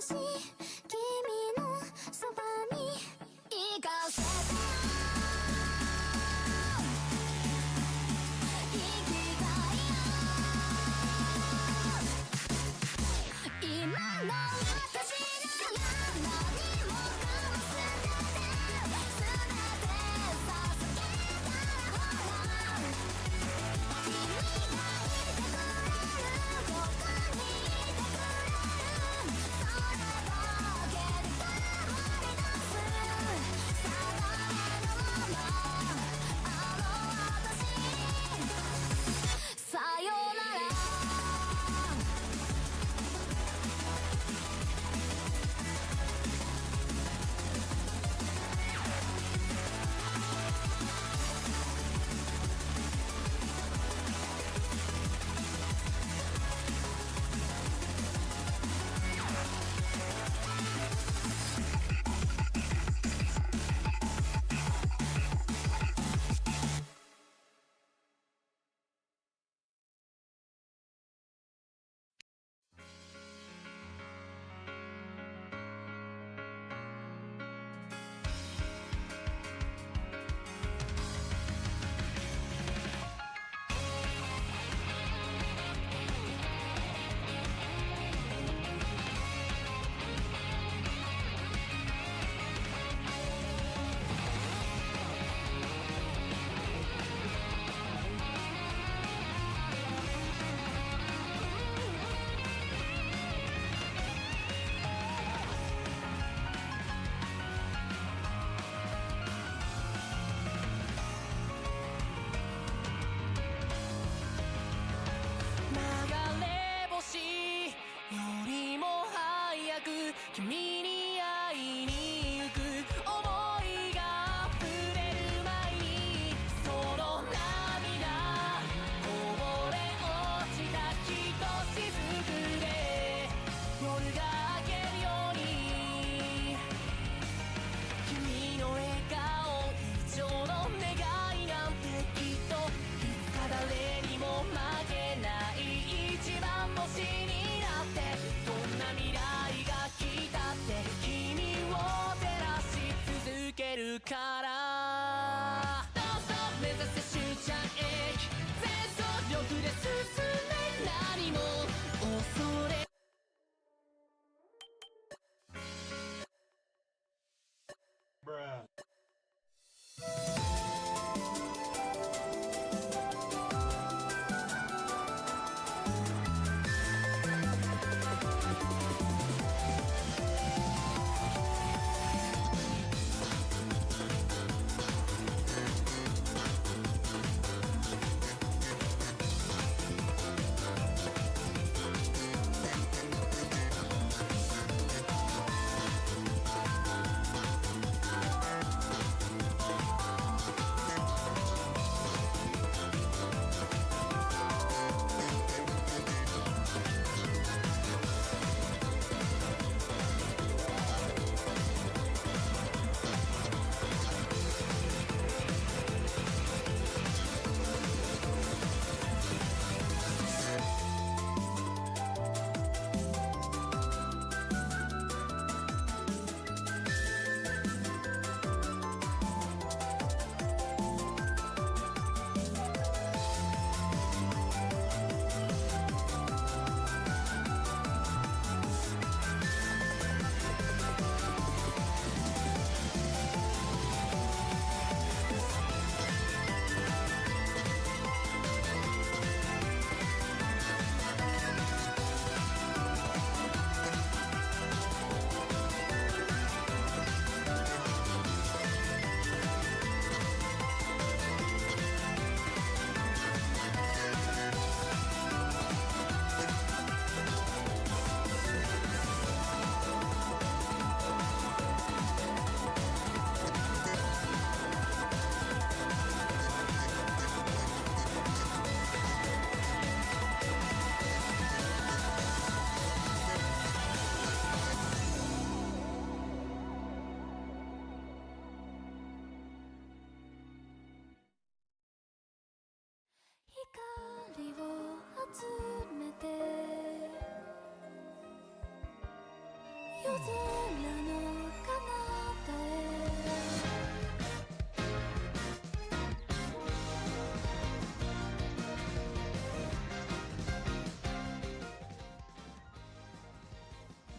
し君のそばに行かせて生きがいよ今の私なら何もかも捨てて全て捧げたらほら君がいてくれるここにいてくれるそれが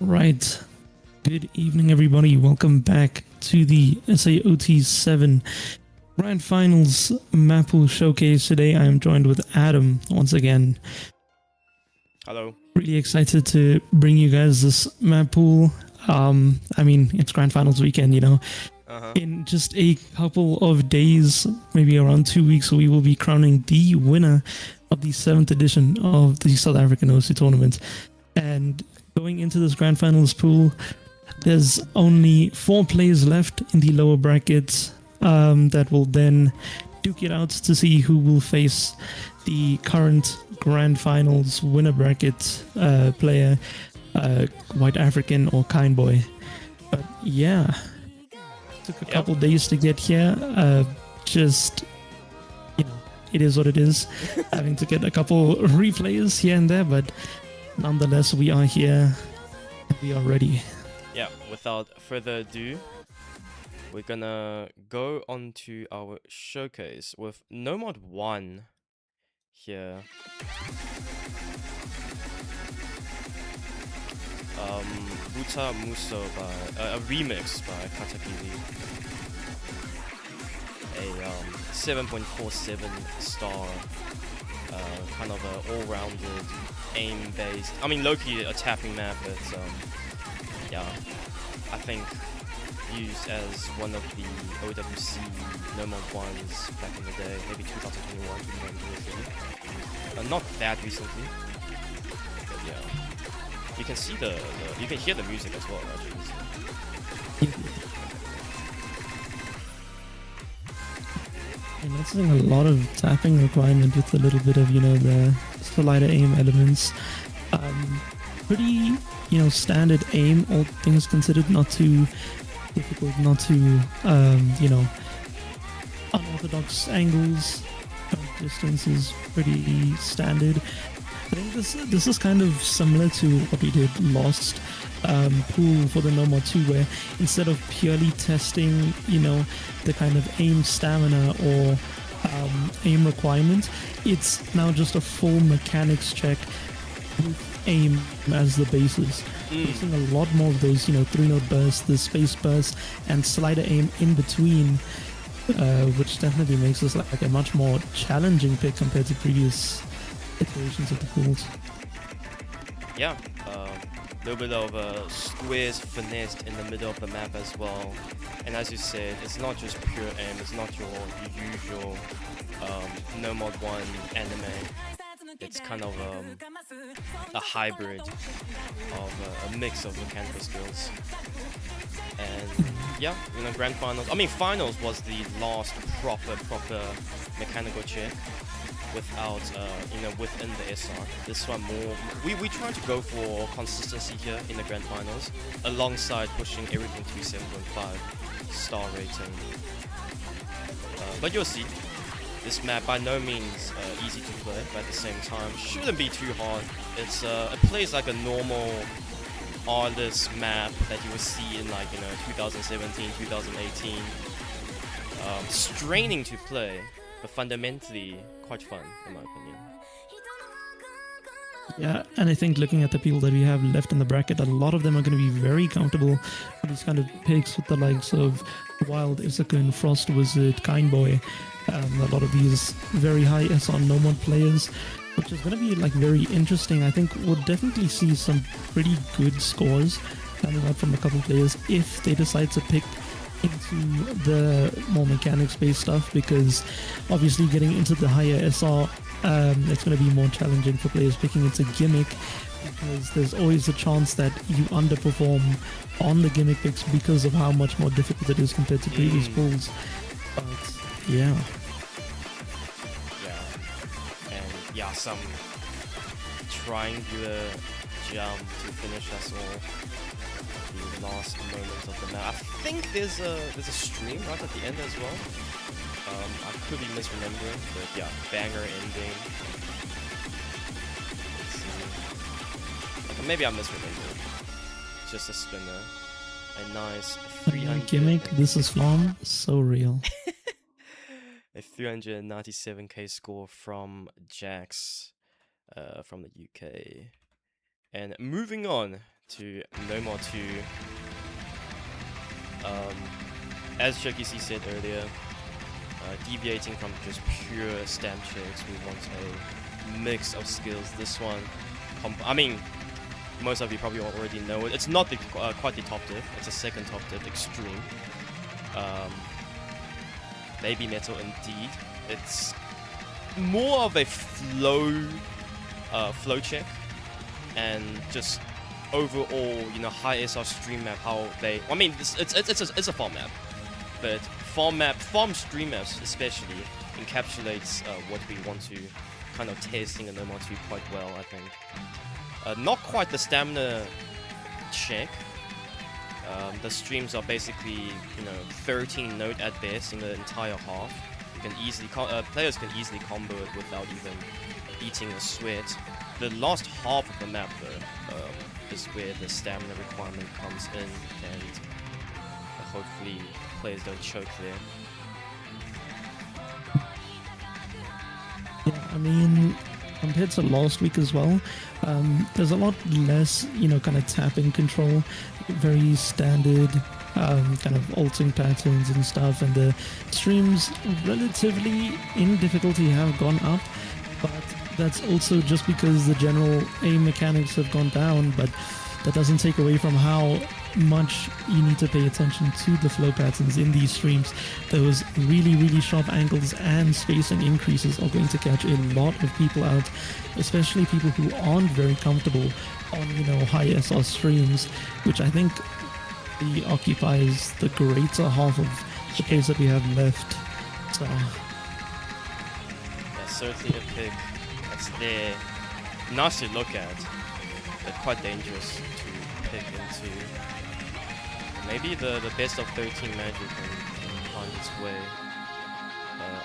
Right. Good evening, everybody. Welcome back to the SAOT7 Grand Finals Mappool Showcase. Today, I am joined with Adam once again. Hello. Really excited to bring you guys this Mappool. I mean, it's Grand Finals weekend, you know. In just a couple of days, maybe around 2 weeks, we will be crowning the winner of the 7th edition of the South African OC tournament. And going into this Grand Finals pool, there's only 4 players left in the lower brackets that will then duke it out to see who will face the current Grand Finals winner bracket player, White African or Kind Boy. But yeah, took a couple days to get here. Just, you know, it is what it is. Having to get a couple replays here and there, but nonetheless, we are here and we are ready. Yeah, without further ado, we're gonna go on to our showcase with Nomad 1 here. Buta Muso by a remix by Katakiri. A 7.47 star, kind of a all-rounded aim-based. I mean, low-key a tapping map, but yeah, I think used as one of the OWC Nomad ones back in the day, maybe 2021, 2023. Not that recently, but yeah. You can see you can hear the music as well, actually. And that's a lot of tapping requirement with a little bit of, you know, the slider aim elements. Pretty, you know, standard aim, all things considered, not too difficult, not too, you know, unorthodox angles. Distance is pretty standard. I think this is kind of similar to what we did last pool for the Nomad 2, where instead of purely testing, you know, the kind of aim stamina or aim requirement, it's now just a full mechanics check with aim as the basis. We're seeing a lot more of those, you know, 3-node bursts, the space burst, and slider aim in between, which definitely makes this like a much more challenging pick compared to previous iterations of the pools. Yeah, a little bit of squares finessed in the middle of the map as well. And as you said, it's not just pure aim, it's not your usual Nomad 1 anime. It's kind of a hybrid of a mix of mechanical skills. And yeah, you know, Grand Finals, I mean Finals was the last proper mechanical check without, you know, within the SR. This one more, we try to go for consistency here in the Grand Finals, alongside pushing everything to 7.5 star rating. But you'll see, this map by no means easy to play, but at the same time shouldn't be too hard. It's it plays like a normal artist map that you would see in, like, you know, 2017, 2018. Straining to play, but fundamentally quite fun, in my opinion. Yeah, and I think looking at the people that we have left in the bracket, a lot of them are going to be very comfortable with these kind of picks with the likes of Wild, Issacun, Frost Wizard, Kind Boy. A lot of these very high SR Nomad players, which is going to be like very interesting. I think we'll definitely see some pretty good scores coming out from a couple players if they decide to pick into the more mechanics-based stuff, because obviously getting into the higher SR, it's going to be more challenging for players picking into gimmick, because there's always a chance that you underperform on the gimmick picks because of how much more difficult it is compared to previous pools. But yeah. And yeah, some triangular jump to finish us off. The last moments of the map. I think there's a stream right at the end as well. I could be misremembering, but yeah, banger ending. Let's see. Okay, maybe I'm misremembering. Just a spinner. A nice 300 gimmick. This is fun. So real. A 397k score from Jax, from the UK. And moving on to No More 2. As Chucky C said earlier, deviating from just pure stamp checks, we want a mix of skills. This one, I mean, most of you probably already know it. It's not the, quite the top div, it's a second top div, Extreme. Baby Metal indeed. It's more of a flow check, and just overall, you know, high SR stream map, how they, I mean, it's a farm map, but farm stream maps especially encapsulates what we want to kind of testing in No More 2 quite well, I think. Not quite the stamina check. The streams are basically, you know, 13 note at best in the entire half. You can easily players can easily combo it without even eating a sweat. The last half of the map though is where the stamina requirement comes in, and hopefully players don't choke there. Yeah, I mean, compared to last week as well, there's a lot less, you know, kind of tapping control, very standard kind of ulting patterns and stuff, and the streams relatively in difficulty have gone up, but that's also just because the general aim mechanics have gone down, but that doesn't take away from how much you need to pay attention to the flow patterns in these streams. Those really, really sharp angles and spacing increases are going to catch a lot of people out, especially people who aren't very comfortable on, you know, high SR streams, which I think occupies the greater half of the pace that we have left. So yeah, certainly a pick that's there. Nice to look at, but quite dangerous to pick into. Maybe the best of 13 magic can find its way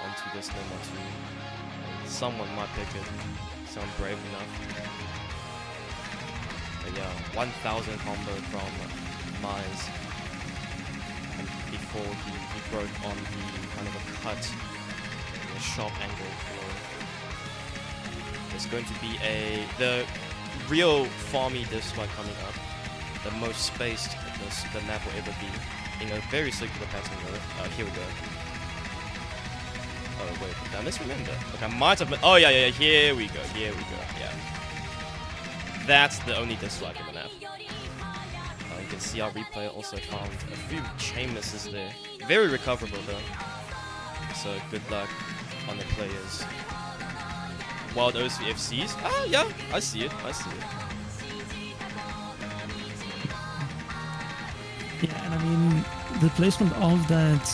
onto this No More 2. Someone might pick it, someone brave enough. But yeah, 1000 combo from Mize. And before he broke on the kind of a cut, a sharp angle flow. There's going to be the real farmy div spike coming up. The most spaced the map will ever be, in a very circular pattern though. Here we go. Oh wait, did I misremember? Okay, I might have oh yeah, here we go, yeah. That's the only dislike in the map. You can see our replay also found a few chain misses there. Very recoverable though. So good luck on the players. Wild OCFCs? Ah yeah, I see it. yeah, and I mean, the placement of that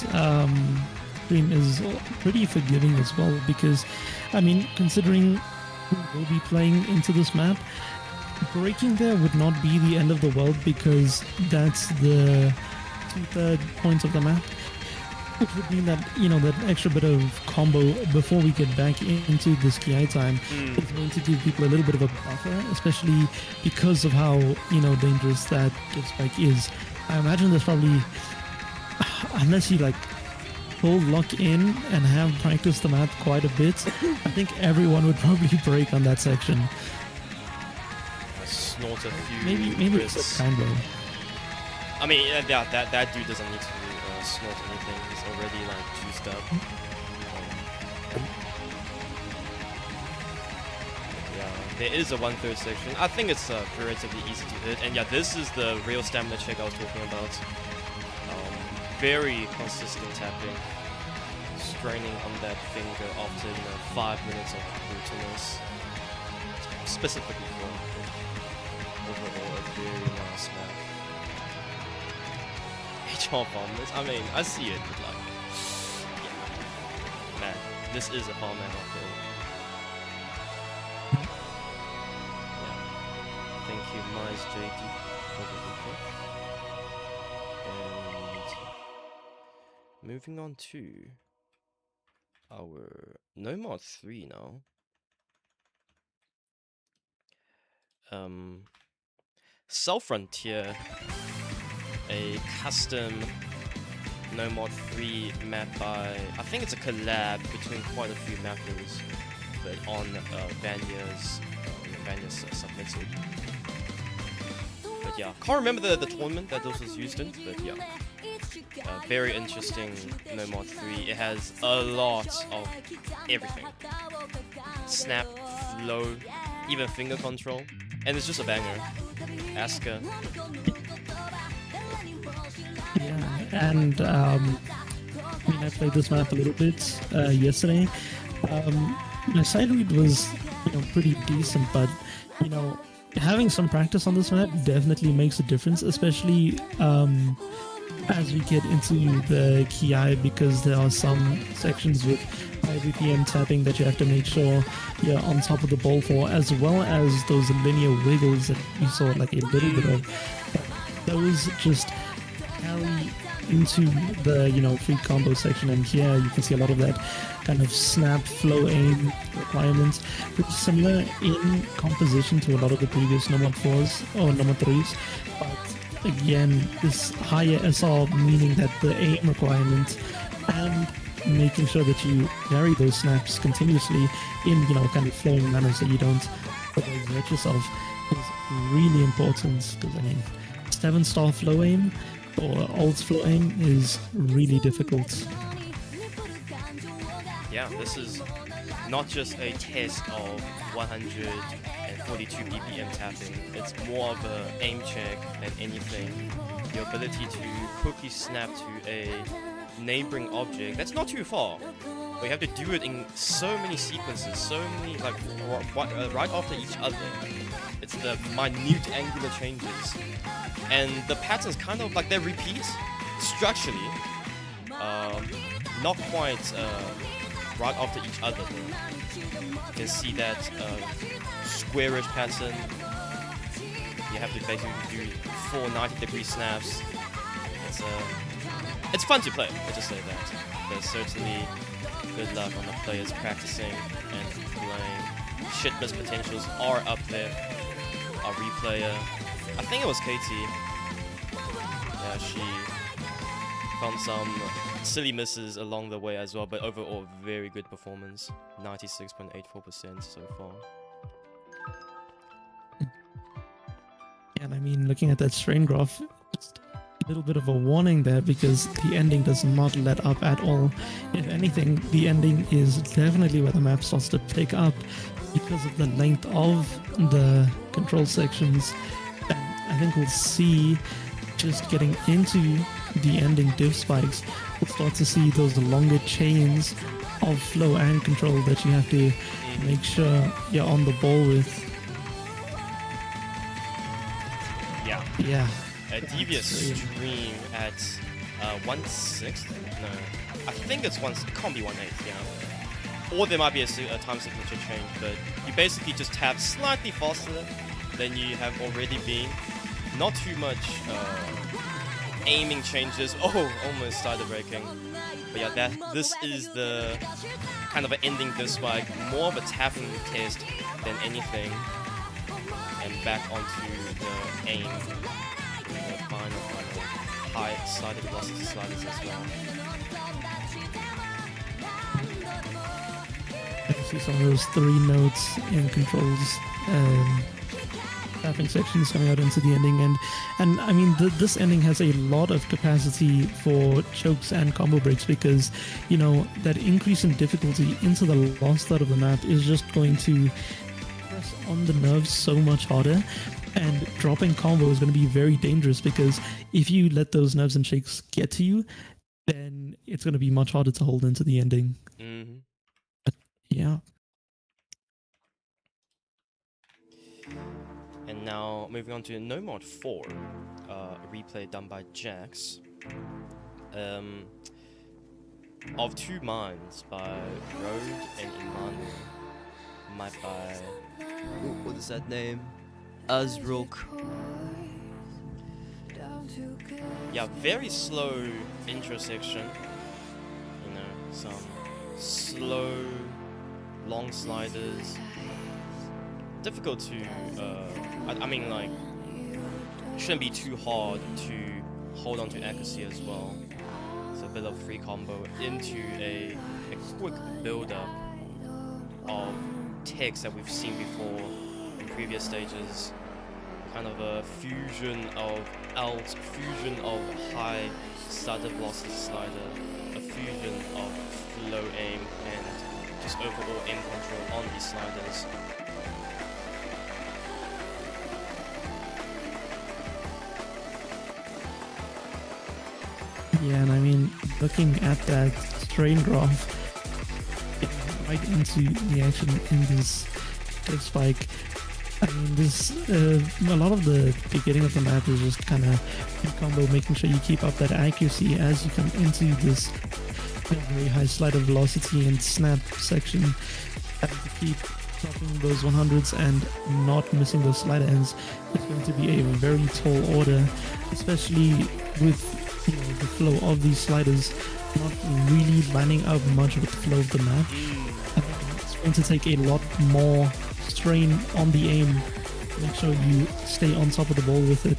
stream is pretty forgiving as well, because, I mean, considering who will be playing into this map, breaking there would not be the end of the world, because that's the 2/3 points of the map, which would mean that, you know, that extra bit of combo before we get back into this KI time is going to give people a little bit of a buffer, especially because of how, you know, dangerous that div spike is. I imagine there's probably, unless you like full lock in and have practiced the map quite a bit, I think everyone would probably break on that section. Snort a few. Maybe it's a combo. I mean, yeah, that dude doesn't need to snort anything. He's already like juiced up. Yeah, there is a 1/3 section. I think it's relatively easy to hit. And yeah, this is the real stamina check I was talking about. Very consistent tapping, straining on that finger after 5 minutes of brutalness. Specifically for overall a very nice map. HR bombers. I mean, I see it, but like, yeah, man, this is a farm map after all. Yeah. Thank you, Mize JD, for the info. And moving on to our No More 3 now. Self Frontier, a custom No More 3 map by, I think it's a collab between quite a few mappers, but on Vanya's submitted. But But yeah, can't remember the tournament that this was used in, but yeah. Very interesting No Mod 3. It has a lot of everything. Snap, flow, even finger control. And it's just a banger. Asuka. Yeah, and I mean, I played this map a little bit yesterday. My side read was, pretty decent, but having some practice on this map definitely makes a difference, especially as we get into the Ki, because there are some sections with high BPM tapping that you have to make sure you're on top of the ball for, as well as those linear wiggles that you saw like a little bit of. Those just carry into the free combo section, and here you can see a lot of that kind of snap, flow, aim requirements, pretty similar in composition to a lot of the previous No Mod 4s or No Mod 3s, but again, this higher SR meaning that the aim requirement and making sure that you vary those snaps continuously in kind of flowing manner so you don't overexert yourself is really important, because I mean 7-star flow aim or alt flow aim is really difficult. Yeah, this is not just a test of 142 BPM tapping, it's more of an aim check than anything. Your ability to quickly snap to a neighboring object that's not too far, but you have to do it in so many sequences, so many right after each other. It's the minute angular changes, and the patterns kind of like they repeat structurally, not quite right after each other though. You can see that squarish pattern. You have to basically do 4 90-degree snaps. It's fun to play, let's just say that. There's certainly good luck on the players practicing and playing. Shit miss potentials are up there. Our replayer, I think it was Katie. Yeah, she found some silly misses along the way as well, but overall very good performance. 96.84% so far. And I mean, looking at that strain graph, just a little bit of a warning there, because the ending does not let up at all. If anything, the ending is definitely where the map starts to pick up because of the length of the control sections. And I think we'll see, just getting into the ending div spikes, we'll start to see those longer chains of flow and control that you have to make sure you're on the ball with. Yeah. A devious stream at 1/6. No, I think it's can't be 1/8. Yeah, or there might be a time signature change, but you basically just tap slightly faster than you have already been. Not too much aiming changes. Oh, almost started breaking. But yeah, this is the kind of an ending this spike, more of a tapping test than anything. And back onto the aim, the final high slided velocity sliders as well. I see some of those 3 notes in controls tapping sections coming out into the ending, and I mean this ending has a lot of capacity for chokes and combo breaks, because that increase in difficulty into the last third of the map is just going to press on the nerves so much harder, and dropping combo is going to be very dangerous, because if you let those nerves and shakes get to you, then it's going to be much harder to hold into the ending. But, yeah. And now moving on to No Mod 4, a replay done by Jax. Of Two Minds by Road and Emmanuel. Made by, what is that name? Azruk. Yeah, very slow intro section. Some slow, long sliders. Difficult to, I mean, like, shouldn't be too hard to hold on to accuracy as well. It's a bit of free combo into a quick build-up of text that we've seen before in previous stages. kind of a fusion of alt, fusion of high slider velocity slider, a fusion of low aim, and just overall aim control on these sliders. Yeah, and I mean, looking at that strain graph, right into the action in this div spike, I mean, this a lot of the beginning of the map is just kind of combo, making sure you keep up that accuracy as you come into this very high slider velocity and snap section, having to keep dropping those 100s and not missing those slider ends is going to be a very tall order, especially with the flow of these sliders not really lining up much with the flow of the map. I think it's going to take a lot more strain on the aim to make sure you stay on top of the ball with it.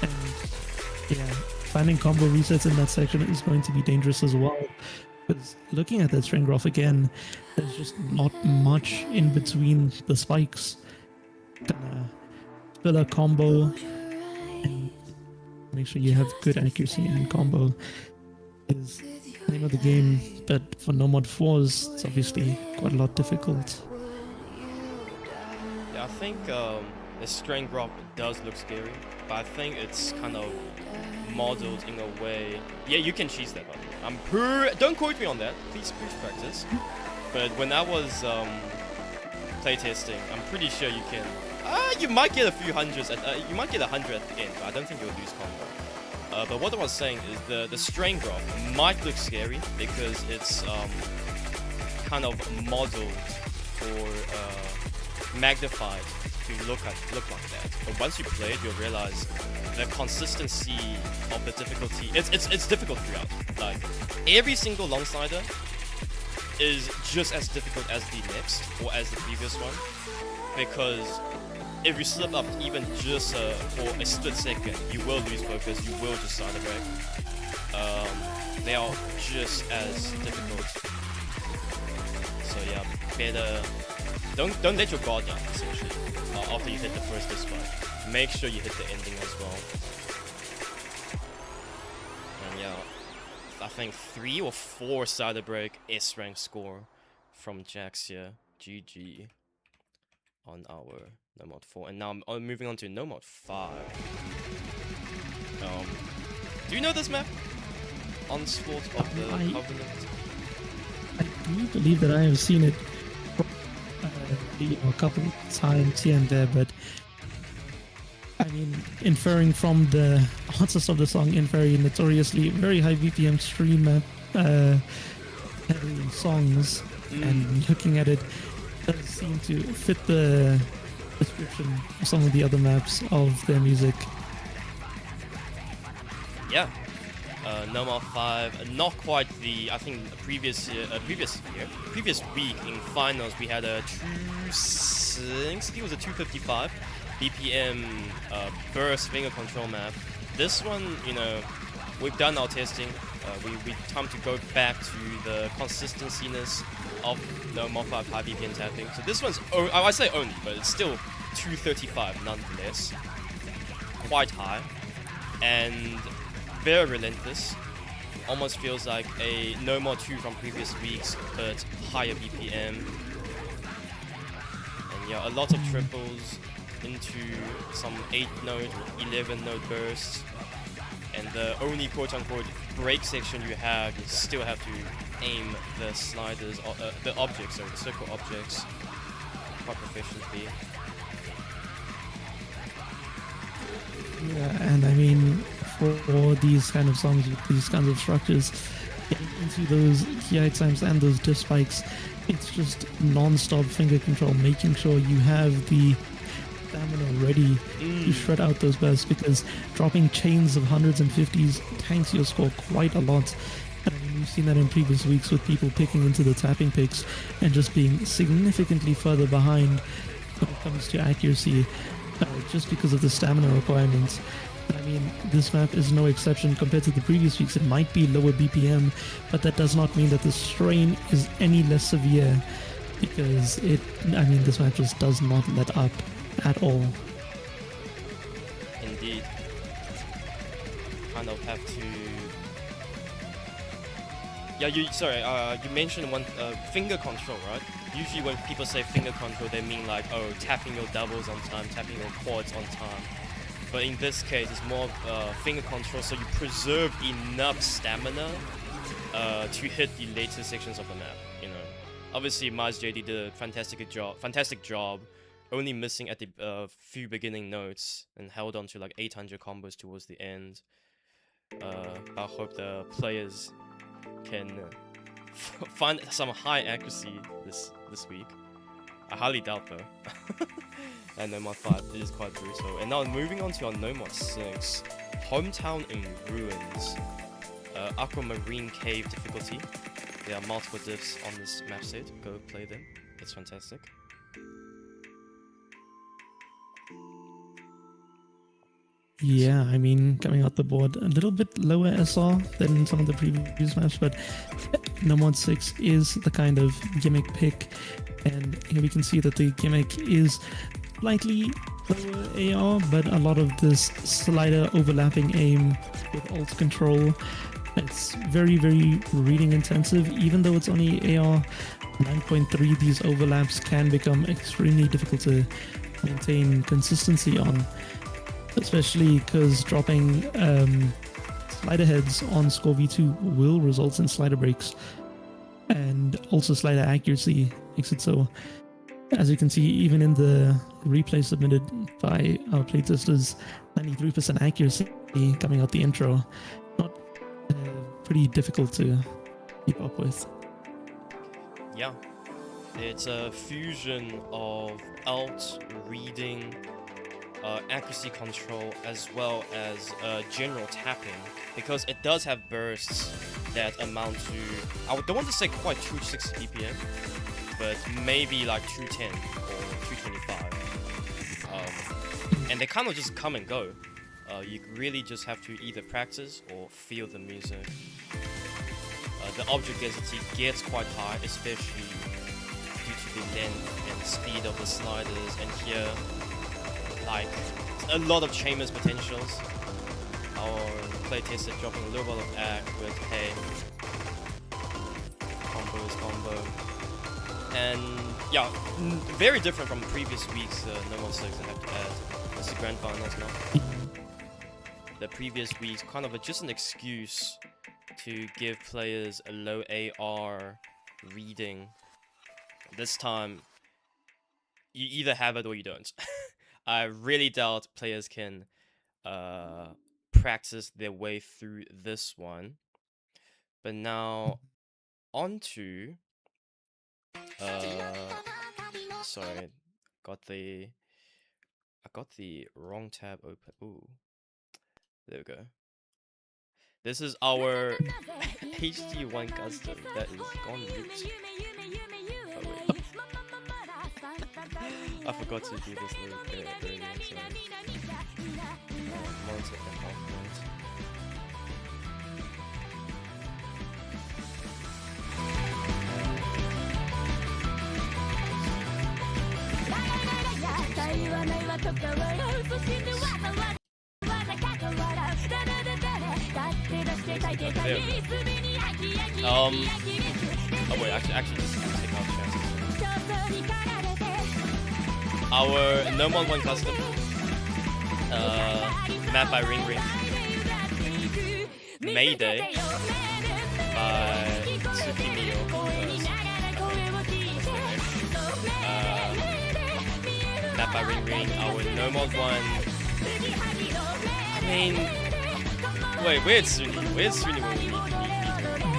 And yeah, finding combo resets in that section is going to be dangerous as well. Because looking at that strain graph again, there's just not much in between the spikes. Gonna fill a combo and make sure you have good accuracy and combo is the name of the game, but for No Mod 4s, it's obviously quite a lot difficult. Yeah, I think the strain graph does look scary, but I think it's kind of modeled in a way. Yeah, you can cheese that, by the way. Don't quote me on that. Please practice. But when I was playtesting, I'm pretty sure you can. You might get a few hundreds. You might get 100 at the end, but I don't think you'll lose combo. But what I was saying is the strain graph might look scary because it's kind of modeled or magnified to look like that. But once you play it, you'll realize the consistency of the difficulty. It's difficult throughout. Like every single long slider is just as difficult as the next or as the previous one, because if you slip up even just for a split second, you will lose focus, you will just side break. They are just as difficult. So yeah, better don't let your guard down essentially after you hit the first disc spike. Make sure you hit the ending as well. And yeah, I think 3 or 4 side break S rank score from Jax here. GG on our No Mod 4, and now I'm moving on to No Mod 5. Do you know this map? Onslaught of the Covenant? I do believe that I have seen it a couple of times here and there, but I mean, inferring from the artist of the song in very notoriously very high BPM stream map heavy songs, and looking at it, does seem to fit the description of some of the other maps of their music. Yeah, No Mod 5, not quite the, I think previous week in finals we had a 260, it was a 255 BPM burst finger control map. This one, we've done our testing. We time to go back to the consistenciness of No Mod 5 high BPM tapping. So this one's, I say only, but it's still 235 nonetheless. Quite high. And very relentless. Almost feels like a No Mod 2 from previous weeks, but higher BPM. And yeah, a lot of triples into some 8-node or 11-node bursts. And the only quote-unquote break section you have, you still have to aim the sliders, the objects, or the circle objects, quite proficiently. Yeah, and I mean, for these kind of songs with these kinds of structures, getting into those high times and those diff spikes, it's just non-stop finger control, making sure you have the stamina ready to shred out those bursts, because dropping chains of 100s and 50s tanks your score quite a lot. And I mean, we've seen that in previous weeks with people picking into the tapping picks and just being significantly further behind when it comes to accuracy, just because of the stamina requirements. I mean, this map is no exception compared to the previous weeks. It might be lower BPM, but that does not mean that the strain is any less severe, because this map just does not let up at all. indeed. Kind of have to. Yeah, you mentioned one finger control, right? Usually when people say finger control, they mean like, oh, tapping your doubles on time, tapping your quads on time. But in this case, it's more finger control, so you preserve enough stamina to hit the later sections of the map. You know, obviously Mars JD did a fantastic job, only missing at the few beginning notes and held on to like 800 combos towards the end. I hope the players can find some high accuracy this week. I highly doubt though. And No Mod 5 is quite brutal. And now moving on to our No Mod 6, Hometown in Ruins, Aquamarine Cave difficulty. There are multiple diffs on this map set. Go play them. It's fantastic. Yeah, I mean, coming out the board, a little bit lower SR than some of the previous maps, but No Mod 6 is the kind of gimmick pick, and here we can see that the gimmick is slightly lower AR, but a lot of this slider overlapping aim with alt control. It's very, very reading intensive, even though it's only AR 9.3, these overlaps can become extremely difficult to maintain consistency on. Especially because dropping slider heads on score V2 will result in slider breaks, and also slider accuracy makes it so. As you can see, even in the replay submitted by our playtesters, 93% accuracy coming out the intro. Not pretty difficult to keep up with. Yeah, it's a fusion of alt reading, accuracy control, as well as general tapping, because it does have bursts that amount to, I don't want to say quite 260 BPM, but maybe like 210 or 225. And they kind of just come and go. You really just have to either practice or feel the music. The object density gets quite high, especially due to the length and speed of the sliders, and here, like, a lot of chambers potentials. Our playtester dropping a little bit of act with hey, combo is combo. And yeah, very different from previous weeks, No Mod 6 I have to add. It's the grand finals now. The previous weeks, kind of just an excuse to give players a low AR reading. This time, you either have it or you don't. I really doubt players can practice their way through this one. But now, on to... sorry, I got the wrong tab open. Ooh, there we go. This is our HD1 custom that is gone root. Oh wait, I forgot to do this earlier. Sorry. Monitor and off. Oh wait, actually just take out chances. Our No Mod 1 custom, map by Ring Ring, Mayday by Tsukimiyo, map by Ring Ring. Our No Mod 1, I mean, wait, where's Suni? Where's Suni when we meet her?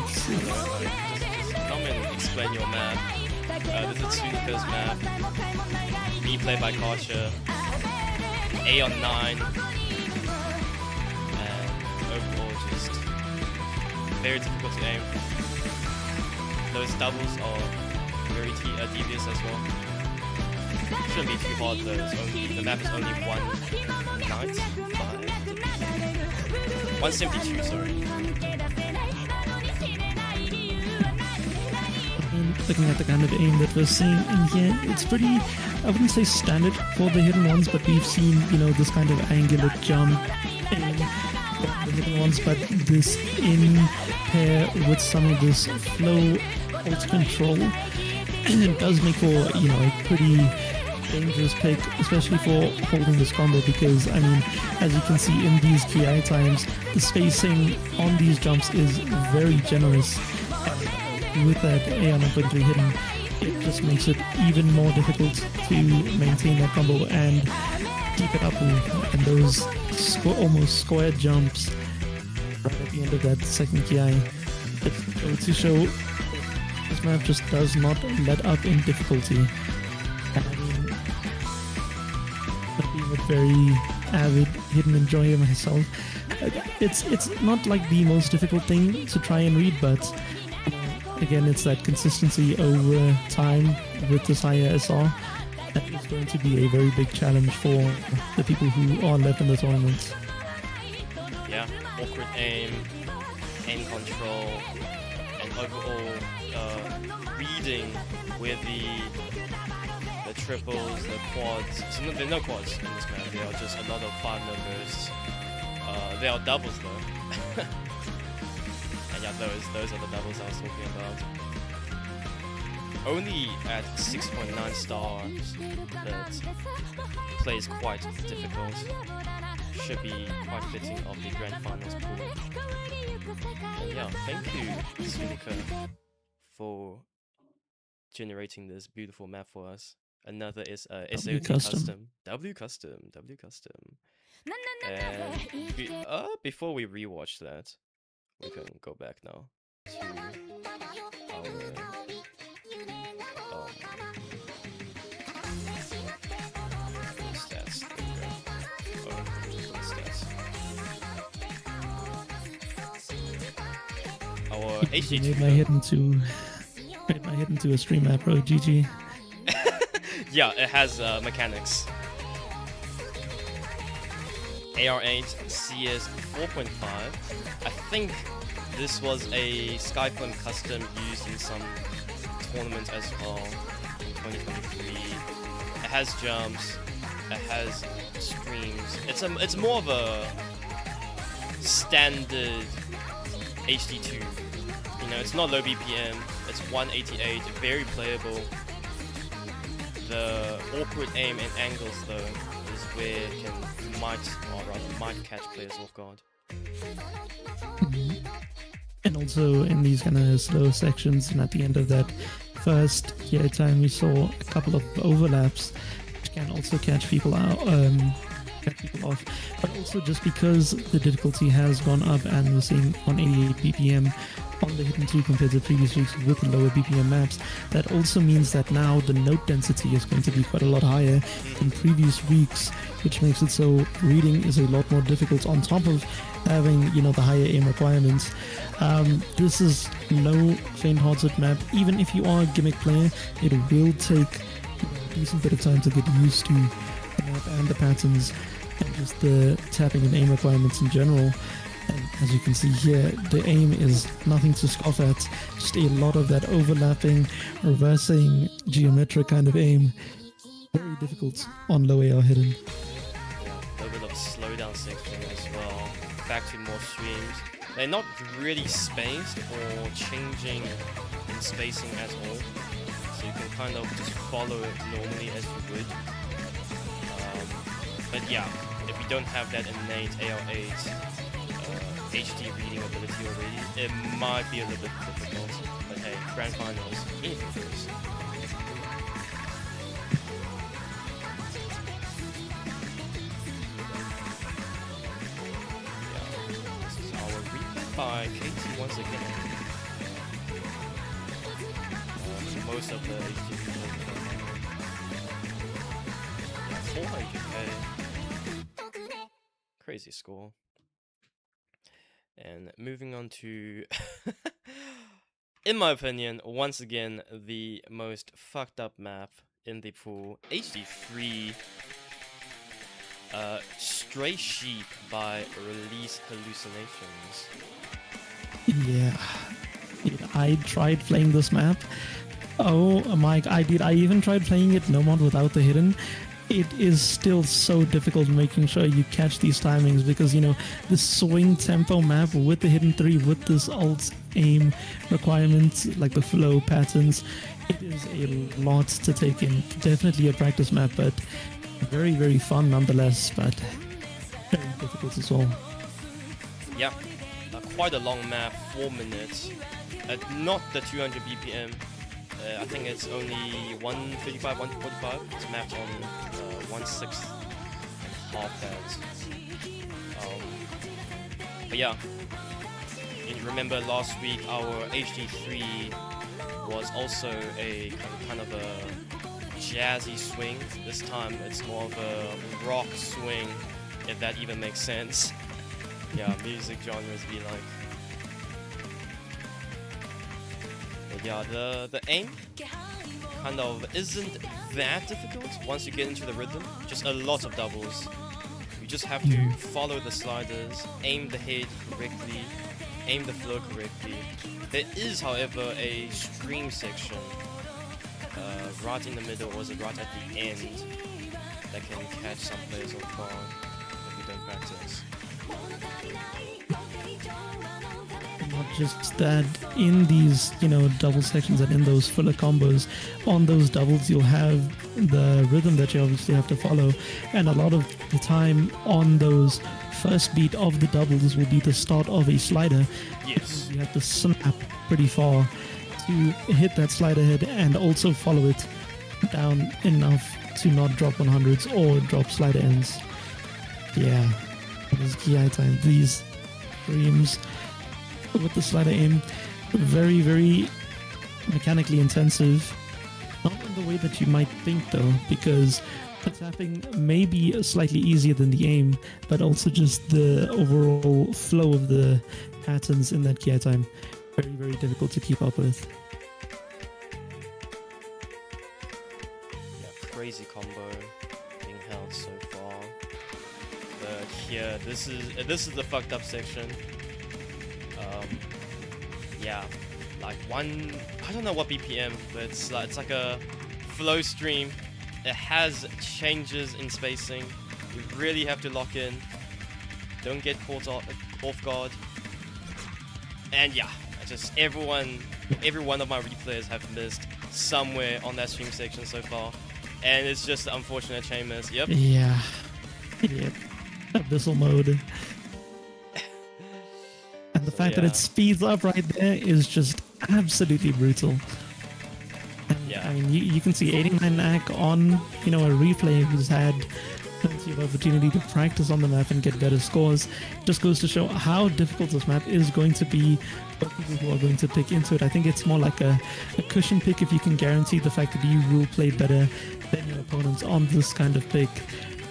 Just come and explain your map. This is Suniko's map. Me played by Kasha. A on 9. And overall just very difficult to aim. Those doubles are very devious as well. Shouldn't be too hard though. The map is only 195. 172, sorry. Looking at the kind of aim that we're seeing in here, it's pretty I wouldn't say standard for the hidden ones, but we've seen, you know, this kind of angular jump in the hidden ones, but this in pair with some of this flow alt control, it does make for, you know, a pretty dangerous pick, especially for holding this combo, because I mean, as you can see in these KI times, the spacing on these jumps is very generous. And with that AR 9.3 hidden, it just makes it even more difficult to maintain that combo and keep it up. And those almost square jumps right at the end of that second KI, it goes to show this map just does not let up in difficulty. And I mean, being a very avid hidden enjoyer myself, it's not like the most difficult thing to try and read, but again, it's that consistency over time with this higher SR that is going to be a very big challenge for the people who are left in the tournament. Yeah, awkward aim control, and overall reading with the triples, the quads. So there are no quads in this map. There are just a lot of 5 numbers. There are doubles though. And yeah, those are the doubles I was talking about. Only at 6.9 stars, that plays quite difficult. Should be quite fitting of the grand finals pool. And yeah, thank you, Sunika, for generating this beautiful map for us. Another is SAOT custom. W custom. And before we rewatch that, we can go back now to our stats. There we go. Stats. Our HD2 made my hidden to a stream map, bro. GG. Yeah, it has mechanics. AR8 CS 4.5. I think this was a Skyflame custom used in some tournament as well in 2023. It has jumps, it has streams. It's more of a standard HD2. You know, it's not low BPM. It's 188, very playable. The awkward aim and angles though is where it might catch players off guard. And also in these kind of slow sections, and at the end of that first time, we saw a couple of overlaps, which can also catch people out, catch people off. But also just because the difficulty has gone up, and we're seeing 188 BPM on the Hidden 2 compared to previous weeks with lower BPM maps, that also means that now the note density is going to be quite a lot higher than previous weeks, which makes it so reading is a lot more difficult on top of having, you know, the higher aim requirements. This is no faint-hearted map. Even if you are a gimmick player, it will take a decent bit of time to get used to the map and the patterns and just the tapping and aim requirements in general. And as you can see here, the aim is nothing to scoff at, just a lot of that overlapping, reversing, geometric kind of aim. Very difficult on low AR hidden. Yeah, a little bit of slowdown section as well. Back to more streams. They're not really spaced or changing in spacing at all. So you can kind of just follow it normally as you would. But yeah, if you don't have that innate AR8 HD reading ability already, it might be a little bit difficult. But hey, grand finals, anything goes. Yeah, this is our replay by KT once again. Most of the HD replays are 400k. Crazy score. And moving on to, in my opinion, once again, the most fucked up map in the pool, HD3, Stray Sheep by Release Hallucinations. Yeah, I tried playing this map. Oh my, I did. I even tried playing it no mod without the hidden. It is still so difficult making sure you catch these timings because, you know, the swing tempo map with the hidden 3, with this alt aim requirements, like the flow patterns, it is a lot to take in. Definitely a practice map, but very, very fun nonetheless, but very difficult as well. Yeah, quite a long map, 4 minutes. Not the 200 BPM. I think it's only 135, 145. It's mapped on 1/6 and half that. But yeah, and you remember last week our HD3 was also a kind of a jazzy swing. This time it's more of a rock swing, if that even makes sense. Yeah, music genres be like. But yeah, the aim kind of isn't that difficult once you get into the rhythm. Just a lot of doubles. You just have to follow the sliders, aim the head correctly, aim the flow correctly. There is, however, a stream section right in the middle, or is it right at the end, that can catch some players off guard if you don't practice. Not just that, in these, you know, double sections and in those fuller combos, on those doubles you'll have the rhythm that you obviously have to follow, and a lot of the time on those first beat of the doubles will be the start of a slider. Yes. You have to snap pretty far to hit that slider head and also follow it down enough to not drop 100s or drop slider ends. Yeah, this key eye time, these streams with the slider aim, very, very mechanically intensive. Not in the way that you might think though, because the tapping may be slightly easier than the aim, but also just the overall flow of the patterns in that key eye time, very, very difficult to keep up with. Yeah, crazy combo being held so far. But here, this is the fucked up section. Yeah, like I don't know what BPM, but it's like a flow stream. It has changes in spacing. You really have to lock in. Don't get caught off guard. And yeah, just every one of my replayers have missed somewhere on that stream section so far. And it's just unfortunate chain miss. Yep. Yeah. Yep. Abyssal mode. And the fact that it speeds up right there is just absolutely brutal. And, Yeah. I mean, you can see 89 NAC on, you know, a replay who's had plenty of opportunity to practice on the map and get better scores. Just goes to show how difficult this map is going to be for people who are going to pick into it. I think it's more like a cushion pick if you can guarantee the fact that you will play better than your opponents on this kind of pick,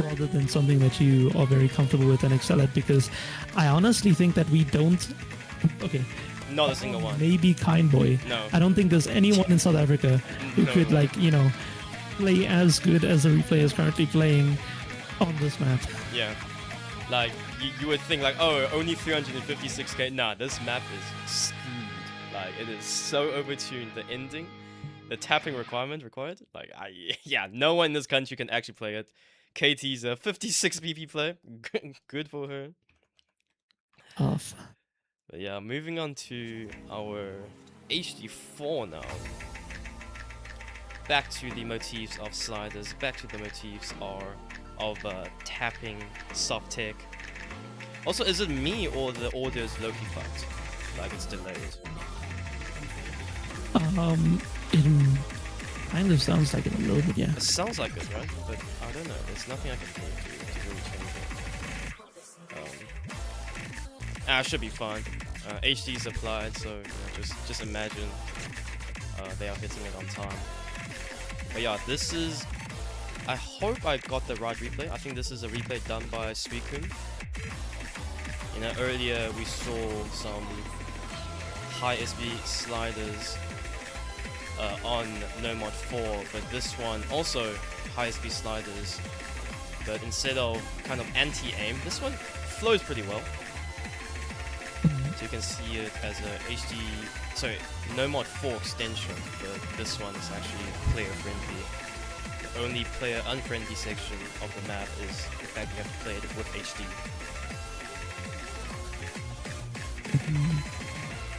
rather than something that you are very comfortable with and excel at, because I honestly think that we don't... Okay. Not a single one. Maybe Kindboy. No. I don't think there's anyone in South Africa who could, like, you know, play as good as the replay is currently playing on this map. Yeah. Like, you would think, like, oh, only 356k. Nah, this map is screwed. Like, it is so overtuned. The ending, the tapping required. Like, yeah, no one in this country can actually play it. KT's a 56 BP play. Good for her. Off. But yeah, moving on to our HD4 now. Back to the motifs of sliders. Back to the motifs of tapping, soft tech. Also, is it me or the audio is low-key fucked? Like it's delayed. It kind of sounds like it a little bit, yeah. It sounds like it, right? But I don't know. There's nothing I can do to really change it. It should be fine. HD is applied, so you know, just imagine they are hitting it on time. But yeah, this is... I hope I got the right replay. I think this is a replay done by Suikun. You know, earlier we saw some high SB sliders on No Mod 4, but this one also high SB sliders, but instead of kind of anti-aim, this one flows pretty well. So you can see it as a HD, sorry, no mod 4 extension, but this one is actually player friendly. The only player unfriendly section of the map is the fact you have to play it with HD.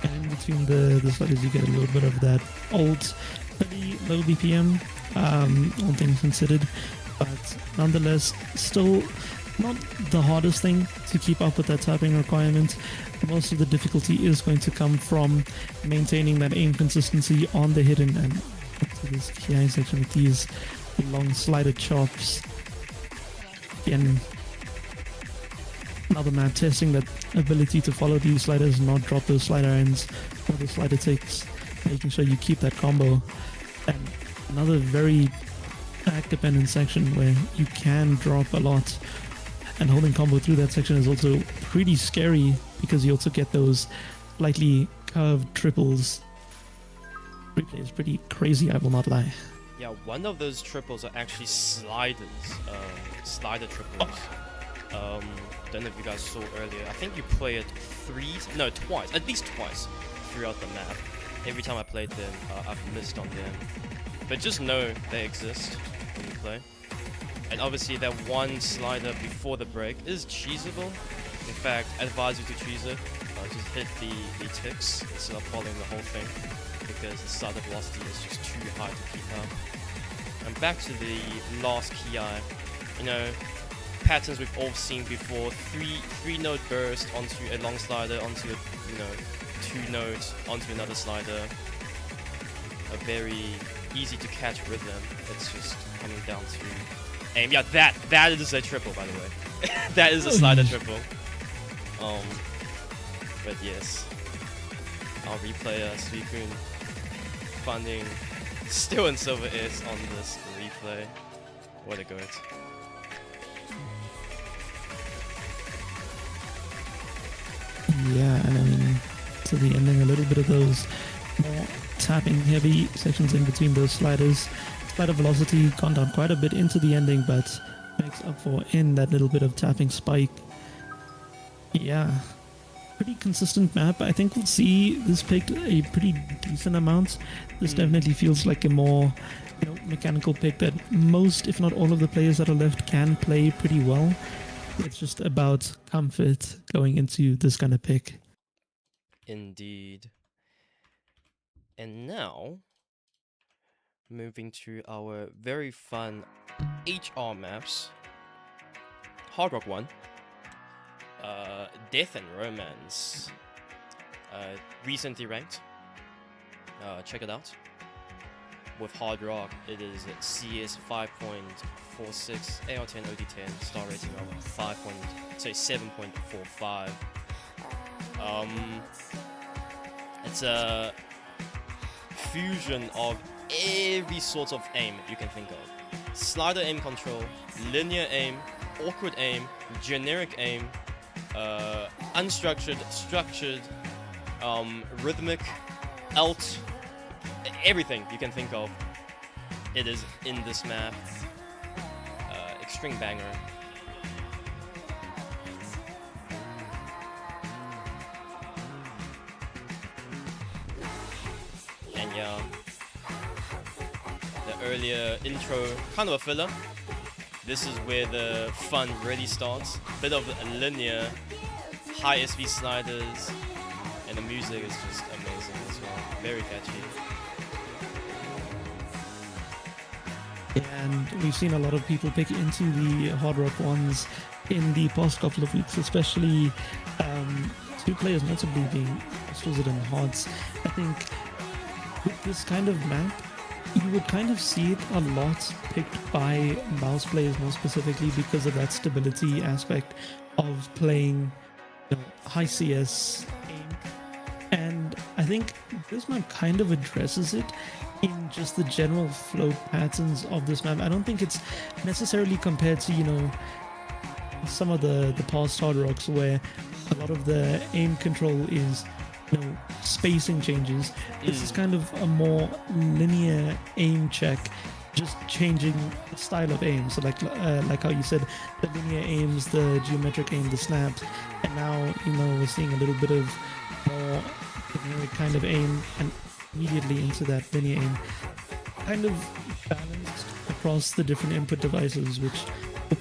And in between the sliders, you get a little bit of that old, pretty low BPM, all things considered, but nonetheless, still not the hardest thing to keep up with that tapping requirement. Most of the difficulty is going to come from maintaining that aim consistency on the hidden and to this KI section with these long slider chops. Again, another map testing that ability to follow these sliders and not drop those slider ends or the slider takes, making sure you keep that combo. And another very back dependent section where you can drop a lot, and holding combo through that section is also pretty scary because you also get those slightly curved triples. Replay is pretty crazy, I will not lie. Yeah, one of those triples are actually sliders, slider triples. Don't know if you guys saw earlier. I think you play it twice, at least twice throughout the map. Every time I played them, I've missed on them. But just know they exist when you play. And obviously that one slider before the break is cheesable. In fact, I advise you to cheese it. Just hit the ticks instead of following the whole thing, because the slider velocity is just too high to keep up. And back to the last ki, you know, patterns we've all seen before: three note burst onto a long slider, onto a, you know, 2 notes onto another slider. A very easy to catch rhythm. It's just coming down to aim. Yeah, that is a triple, by the way. That is a slider triple. But yes, our replayer Suicune finding still in Silver S on this replay. What a goat. Yeah, and I mean, to the ending, a little bit of those more tapping heavy sections in between those sliders. Slider velocity gone down quite a bit into the ending, but makes up for in that little bit of tapping spike. Yeah, pretty consistent map. I think we'll see this picked a pretty decent amount. This definitely feels like a more, you know, mechanical pick that most, if not all of the players that are left can play pretty well. It's just about comfort going into this kind of pick. Indeed. And now, moving to our very fun HR maps. Hard Rock 1. Death and Romance. Recently ranked. Check it out. With Hard Rock, it is CS 5.46, AR10 OD10, star rating of 7.45. It's a fusion of every sort of aim you can think of. Slider aim control, linear aim, awkward aim, generic aim, unstructured, structured, rhythmic, alt, everything you can think of. It is in this map. Extreme banger. And yeah, the earlier intro, kind of a filler. This is where the fun really starts. Bit of linear, high SV sliders, and the music is just amazing as well. Very catchy. And we've seen a lot of people pick into the Hard Rock ones in the past couple of weeks, especially 2 players notably being Wizard and Hearts. I think with this kind of map, you would kind of see it a lot picked by mouse players more specifically because of that stability aspect of playing, you know, high CS aim. And I think this map kind of addresses it in just the general flow patterns of this map. I don't think it's necessarily compared to, you know, some of the past Hard Rocks where a lot of the aim control is, you know, spacing changes. This is kind of a more linear aim check, just changing the style of aim. So like how you said, the linear aims, the geometric aim, the snaps, and now, you know, we're seeing a little bit of more generic kind of aim and immediately into that linear aim, kind of balanced across the different input devices, which will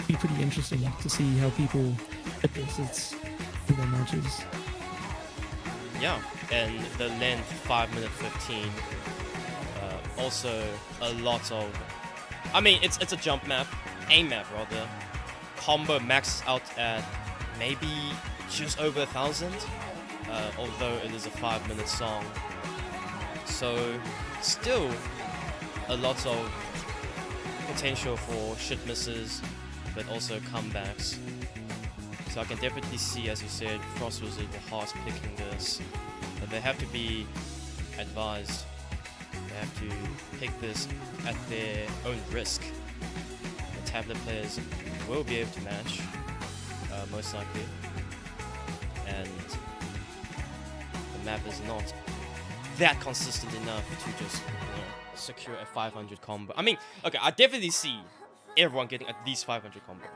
be pretty interesting to see how people address it in their matches. Yeah, and the length 5 minute 15. Also a lot of, I mean, it's a jump map, aim map rather. Combo maxed out at maybe just over 1,000, although it is a 5 minute song. So still a lot of potential for shit misses, but also comebacks. So I can definitely see, as you said, Frostwizard will hard picking this, but they have to be advised. They have to pick this at their own risk. The tablet players will be able to match, most likely, and the map is not that consistent enough to just secure a 500 combo. I mean, okay, I definitely see everyone getting at least 500 combo,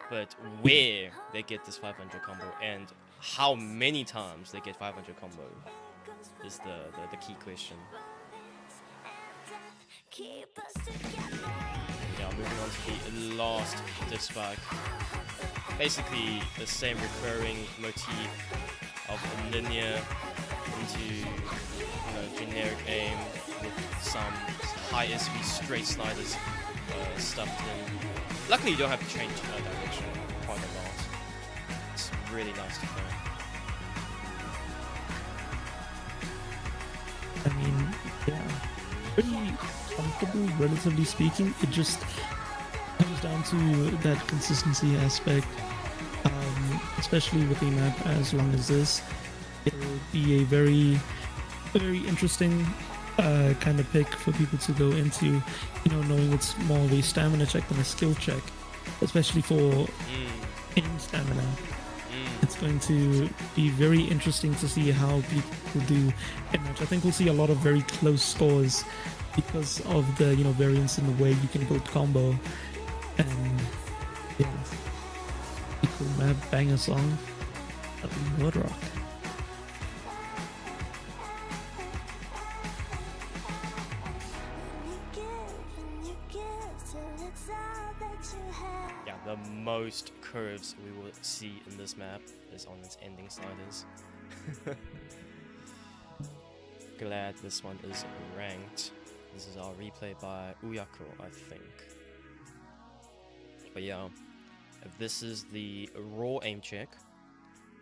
but where they get this 500 combo and how many times they get 500 combo is the key question. Yeah, moving on to the last diff spike. Basically the same recurring motif of a linear into generic aim with some high SV straight sliders stuffed in. Luckily you don't have to change direction quite a lot. It's really nice to play. I mean, yeah, pretty comfortable, relatively speaking. It just comes down to that consistency aspect, especially with a map as long as this. It'll be a very interesting kind of pick for people to go into, knowing it's more of a stamina check than a skill check, especially for aim stamina. It's going to be very interesting to see how people do in match. I think we'll see a lot of very close scores because of the variance in the way you can build combo. And yeah, equal map banger song. Would rock. Yeah, the most curves we will see in this map is on its ending sliders. Glad this one is ranked. This is our replay by Uyako, I think. But yeah, if this is the raw aim check,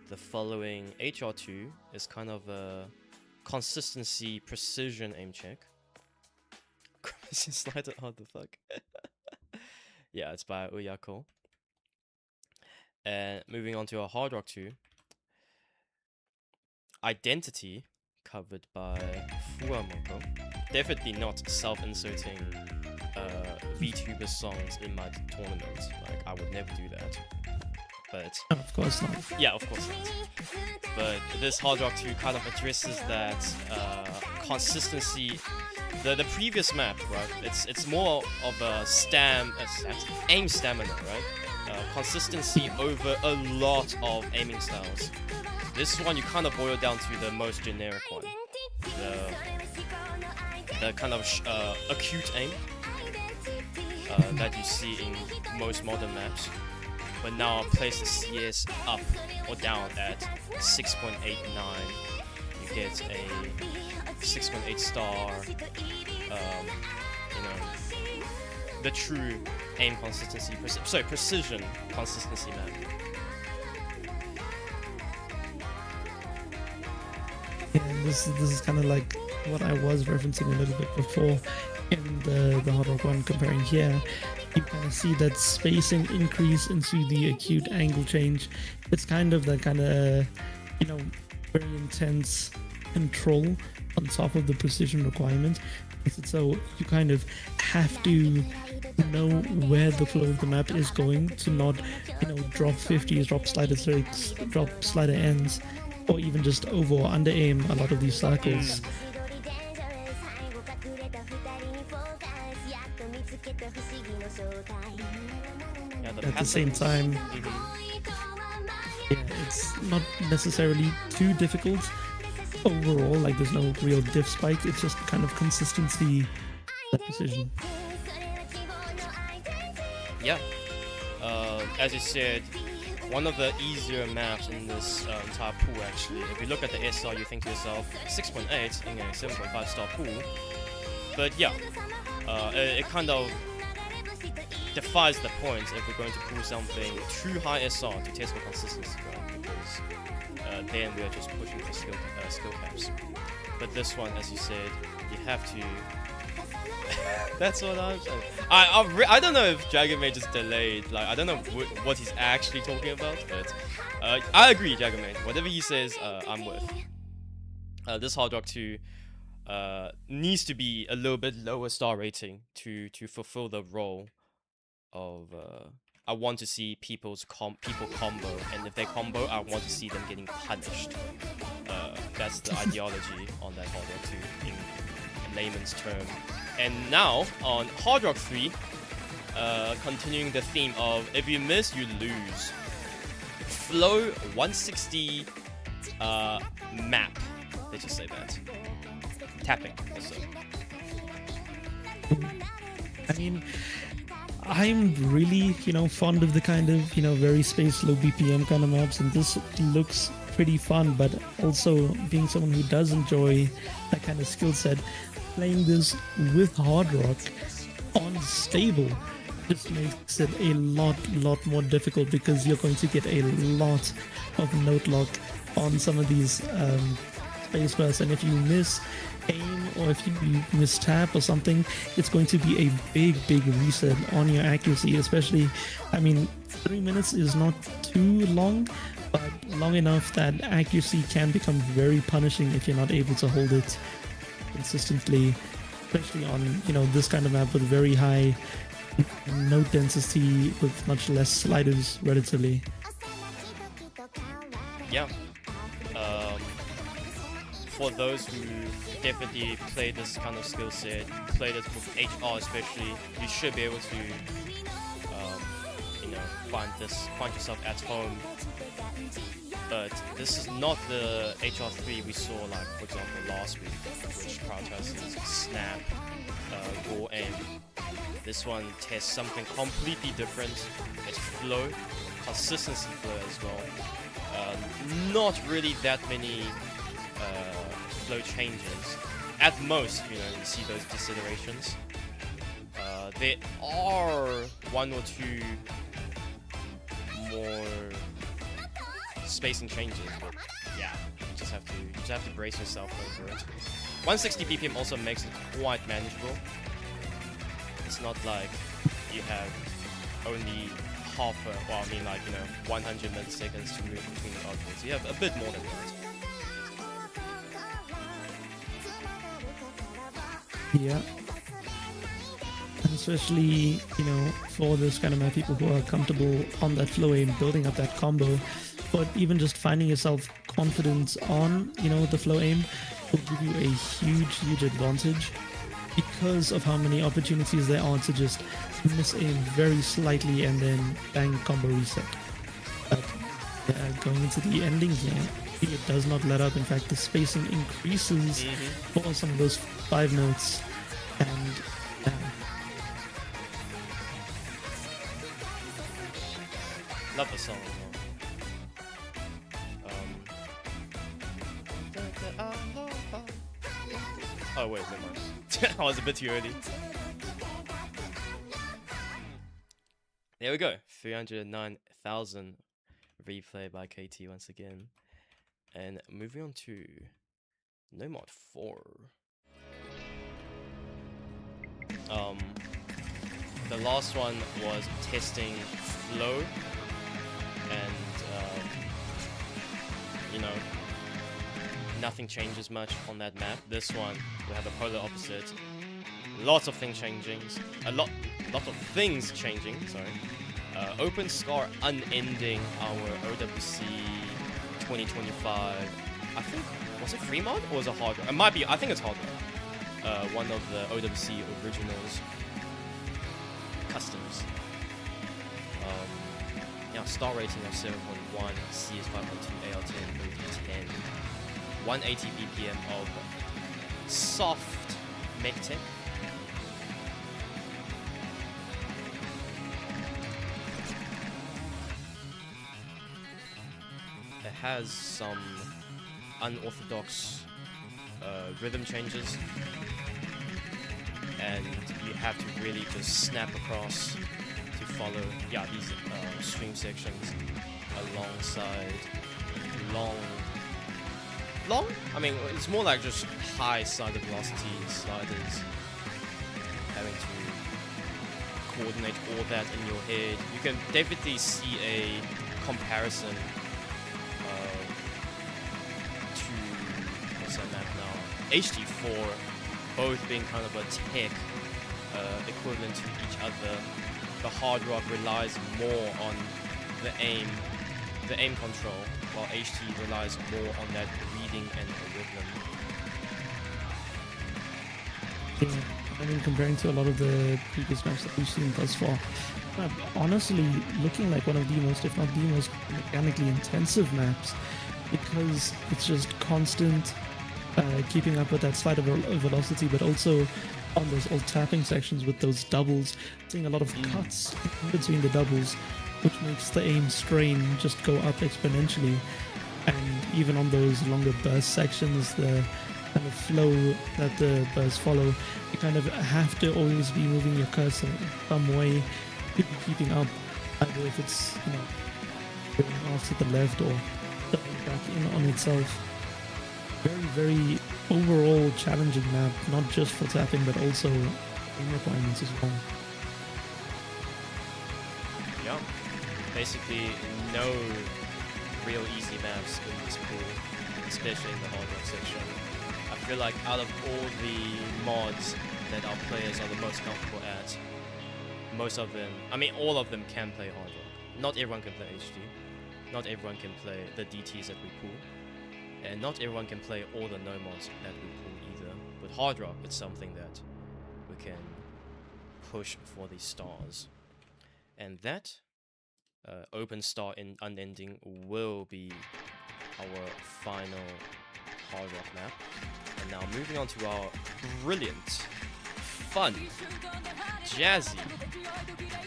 the following HR2 is kind of a consistency precision aim check. Slider, what the fuck? Yeah, it's by Uyako. And moving on to our hard rock 2. Identity, covered by Fuamoko. Definitely not self-inserting VTuber songs in my tournament. Like, I would never do that. But of course not. yeah, of course not. But this hard rock 2 kind of addresses that consistency. The previous map, right? It's more of a aim stamina, right? Consistency over a lot of aiming styles. This one you kind of boil down to the most generic one, the kind of acute aim that you see in most modern maps. But now place the CS up or down at 6.89. You get a 6.8 star. The true aim consistency, precision consistency map. Yeah, this is kind of like what I was referencing a little bit before in the hard rock one. Comparing here, you kind of see that spacing increase into the acute angle change. It's kind of that very intense control on top of the precision requirement. So you kind of have to know where the flow of the map is going to not, drop 50s, drop slider tricks, drop slider ends, or even just over or under aim a lot of these cycles. Yeah, At the same time, yeah, it's not necessarily too difficult overall. Like there's no real diff spike. It's just kind of consistency, that precision. Yeah. As you said, one of the easier maps in this entire pool actually. If you look at the SR, you think to yourself, 6.8 in a 7.5 star pool. But yeah, it kind of defies the point if we're going to pull something too high SR to test for consistency, right? Because then we are just pushing for skill caps. But this one, as you said, you have to. That's what I'm saying. I don't know if Dragon Maid just delayed. Like I don't know what he's actually talking about, but I agree, Dragon Maid. Whatever he says, I'm with. This Hard Rock 2 needs to be a little bit lower star rating to fulfill the role of I want to see people combo, and if they combo, I want to see them getting punished. That's the ideology on that Hard Rock 2 in layman's term. And now on Hard Rock 3, continuing the theme of if you miss, you lose. Flow 160 map. They just say that. Tapping also. I mean, I'm really, fond of the kind of, very space low BPM kind of maps, and this looks pretty fun, but also being someone who does enjoy that kind of skill set, playing this with Hard Rock on stable just makes it a lot more difficult, because you're going to get a lot of note lock on some of these space bursts, and if you miss aim or if you miss tap or something, it's going to be a big reset on your accuracy. Especially, I mean, 3 minutes is not too long, but long enough that accuracy can become very punishing if you're not able to hold it consistently, especially on this kind of map with very high note density with much less sliders relatively. Yeah. For those who definitely play this kind of skill set, play this with HR especially, you should be able to, find yourself at home. But this is not the HR3 we saw, like for example last week, which prioritizes snap, raw aim. This one tests something completely different. It's flow, consistency flow as well. Not really that many flow changes. At most, you see those decelerations. There are one or two more spacing changes, but yeah, you just have to brace yourself over it. 160 BPM also makes it quite manageable. It's not like you have only 100 milliseconds to move between the objects. You have a bit more than that. Yeah. And especially, for this kind of map, people who are comfortable on that flow aim, building up that combo, but even just finding yourself confidence on, the flow aim will give you a huge advantage, because of how many opportunities there are to just miss aim very slightly and then bang combo reset. But going into the ending here, it does not let up. In fact, the spacing increases for some of those 5 notes, and love the song as well. Oh wait, never mind. I was a bit too early. There we go. 309,000 replay by KT once again. And moving on to No Mod 4. The last one was testing flow, and nothing changes much on that map. This one we have a polar opposite. Lots of things changing. Lot of things changing. Sorry. Open Scar unending our OWC 2025. I think, was it free mod or was it hard? It might be. I think it's hard. One of the OWC originals customs. Yeah, star rating of 7.1, CS 5.2, AR10, OD10, 180 BPM of soft mech tech. It has some unorthodox rhythm changes, and you have to really just snap across to follow these swing sections alongside long. I mean, it's more like just high side of velocity sliders, having to coordinate all that in your head. You can definitely see a comparison to what's that map now? HD4, both being kind of a tech equivalent to each other. The Hard Rock relies more on the aim control, while HT relies more on that reading and rhythm. Yeah, I mean, comparing to a lot of the previous maps that we've seen thus far, honestly looking like one of the most, if not the most, mechanically intensive maps, because it's just constant keeping up with that slide of velocity, but also on those old tapping sections with those doubles, seeing a lot of cuts in between the doubles, which makes the aim strain just go up exponentially. And even on those longer burst sections, the kind of flow that the bursts follow, you kind of have to always be moving your cursor in some way to be keeping up, either if it's, going off to the left or going back in on itself. Very, very overall challenging map, not just for tapping, but also aim requirements as well. Yeah, basically no real easy maps in this pool, especially in the Hard Rock section. I feel like out of all the mods that our players are the most comfortable at, most of them, I mean all of them can play Hard Rock. Not everyone can play HD, not everyone can play the DTs that we pool, and not everyone can play all the no mods that we pool either. But Hard Rock is something that we can push for the stars. And that open star in unending will be our final Hard Rock map. And now moving on to our brilliant, fun, jazzy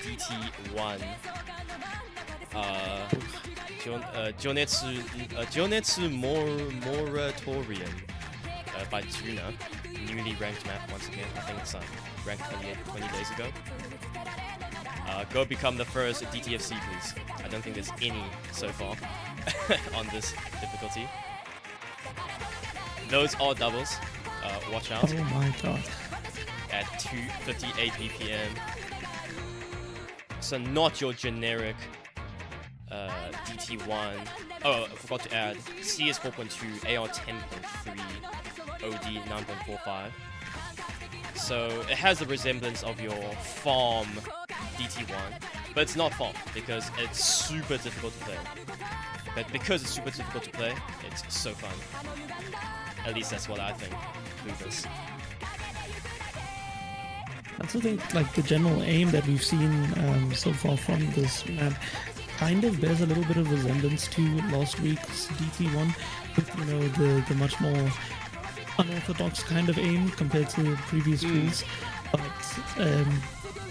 DT1 Jonetsu Moratorium by Juna, newly ranked map once again. I think it's ranked 20 days ago. Go become the first DTFC, please. I don't think there's any so far on this difficulty. Those are doubles. Watch out. Oh my god. At 258 BPM. So not your generic DT1. Oh, I forgot to add CS 4.2, AR 10.3, OD 9.45. So it has a resemblance of your farm DT1, but it's not farm because it's super difficult to play. But because it's super difficult to play, it's so fun. At least that's what I think. Lucas. That's the thing, like the general aim that we've seen so far from this map kind of bears a little bit of resemblance to last week's DT1, with the much more unorthodox kind of aim compared to previous pools. But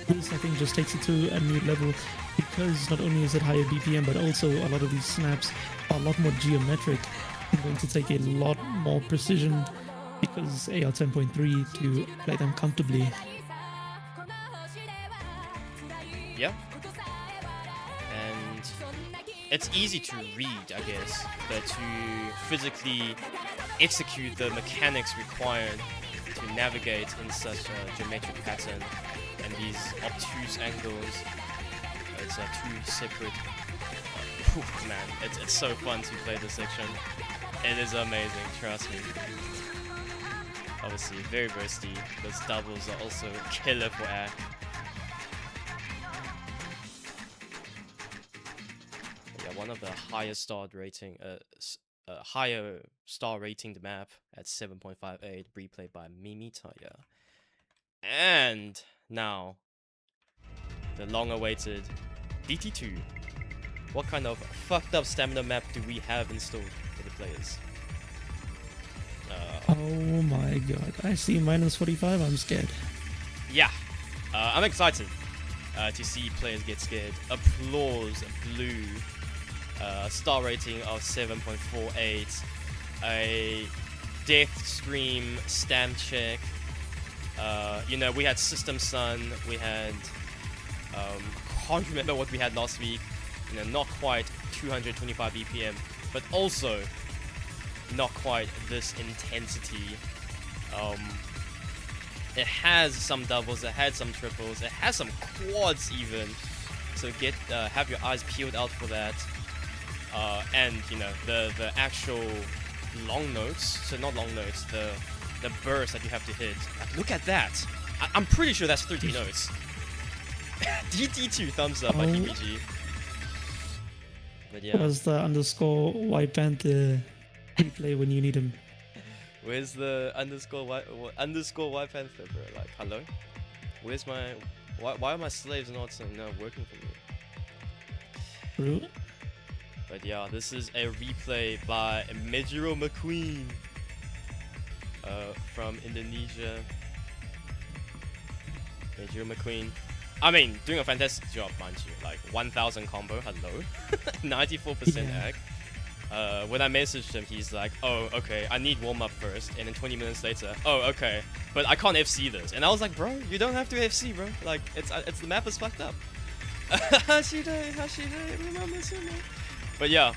this, I think, just takes it to a new level because not only is it higher BPM, but also a lot of these snaps are a lot more geometric and going to take a lot more precision because AR 10.3 to play them comfortably. Yeah. And it's easy to read, I guess, but to physically execute the mechanics required to navigate in such a geometric pattern and these obtuse angles, it's two separate. Man, it's so fun to play this section. It is amazing, trust me. Obviously, very bursty. Those doubles are also killer for air. One of the highest star rating, higher star rating map at 7.58, replayed by Mimi Taya. And now, the long-awaited DT2. what kind of fucked up stamina map do we have installed for the players? Oh my god. I see -45, I'm scared. Yeah, I'm excited to see players get scared. Applause blue, star rating of 7.48, a death scream stamp check. You know, we had System Sun, we had can't remember what we had last week. You know, not quite 225 BPM, but also not quite this intensity. It has some doubles, it had some triples, it has some quads even. So have your eyes peeled out for that. And you know, the actual long notes. So not long notes, the burst that you have to hit. Like, look at that. I'm pretty sure that's 30 notes. DT2 thumbs up by PPG. But yeah. Was the underscore White Panther replay when you need him? Where's the underscore white panther, bro? Like, hello? Where's my... Why are my slaves not working for me? True. But yeah, this is a replay by Mejiro McQueen from Indonesia. Mejiro McQueen. I mean, doing a fantastic job, mind you. Like, 1000 combo, hello? 94% ag. When I messaged him, he's like, oh, okay, I need warm-up first. And then 20 minutes later, oh, okay, but I can't FC this. And I was like, bro, you don't have to FC, bro. Like, it's the map is fucked up. But yeah,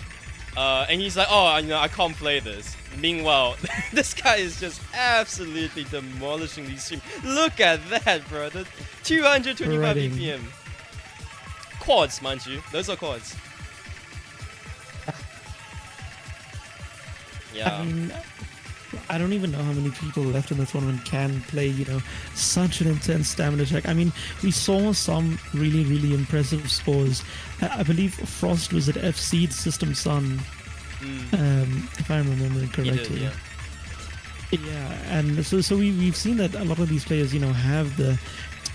and he's like, oh, you know, I can't play this. Meanwhile, this guy is just absolutely demolishing these streams. Look at that, bro. The 225 BPM. Quads, mind you. Those are quads. Yeah. I mean, I don't even know how many people left in the tournament can play, you know, such an intense stamina check. I mean, we saw some really, really impressive scores. I believe Frost was at FC System Sun, if I'm remembering correctly. Did, yeah, and so we've seen that a lot of these players, you know, have the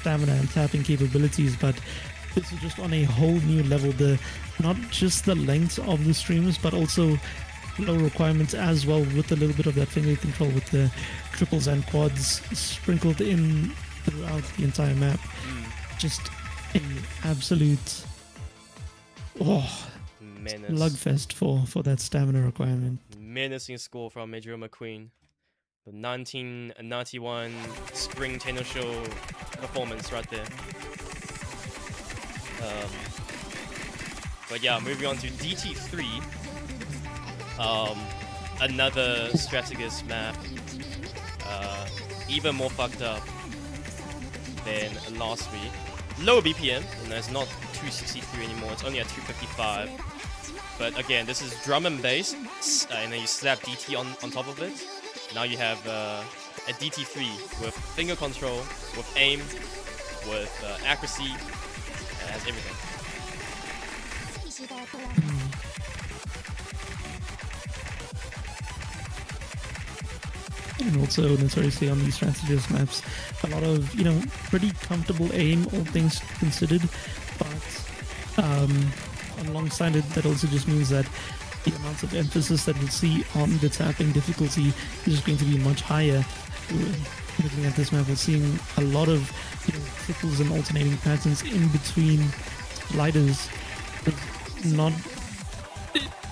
stamina and tapping capabilities, but this is just on a whole new level. Not just the length of the streams, but also low requirements as well, with a little bit of that finger control with the triples and quads sprinkled in throughout the entire map. Just an absolute slugfest for that stamina requirement. Menacing score from Mejiro McQueen. The 1991 Spring Tennis Show performance right there. But yeah, moving on to DT3. Another Strategist map, even more fucked up than last week. Lower BPM, and it's not 263 anymore, it's only at 255. But again, this is drum and bass, and then you slap DT on top of it. Now you have a DT3 with finger control, with aim, with accuracy, and it has everything. And also notoriously on these strategist maps, a lot of, you know, pretty comfortable aim, all things considered, but alongside it, that also just means that the amount of emphasis that we'll see on the tapping difficulty is just going to be much higher. Looking at this map, we're seeing a lot of, you know, triples and alternating patterns in between sliders, not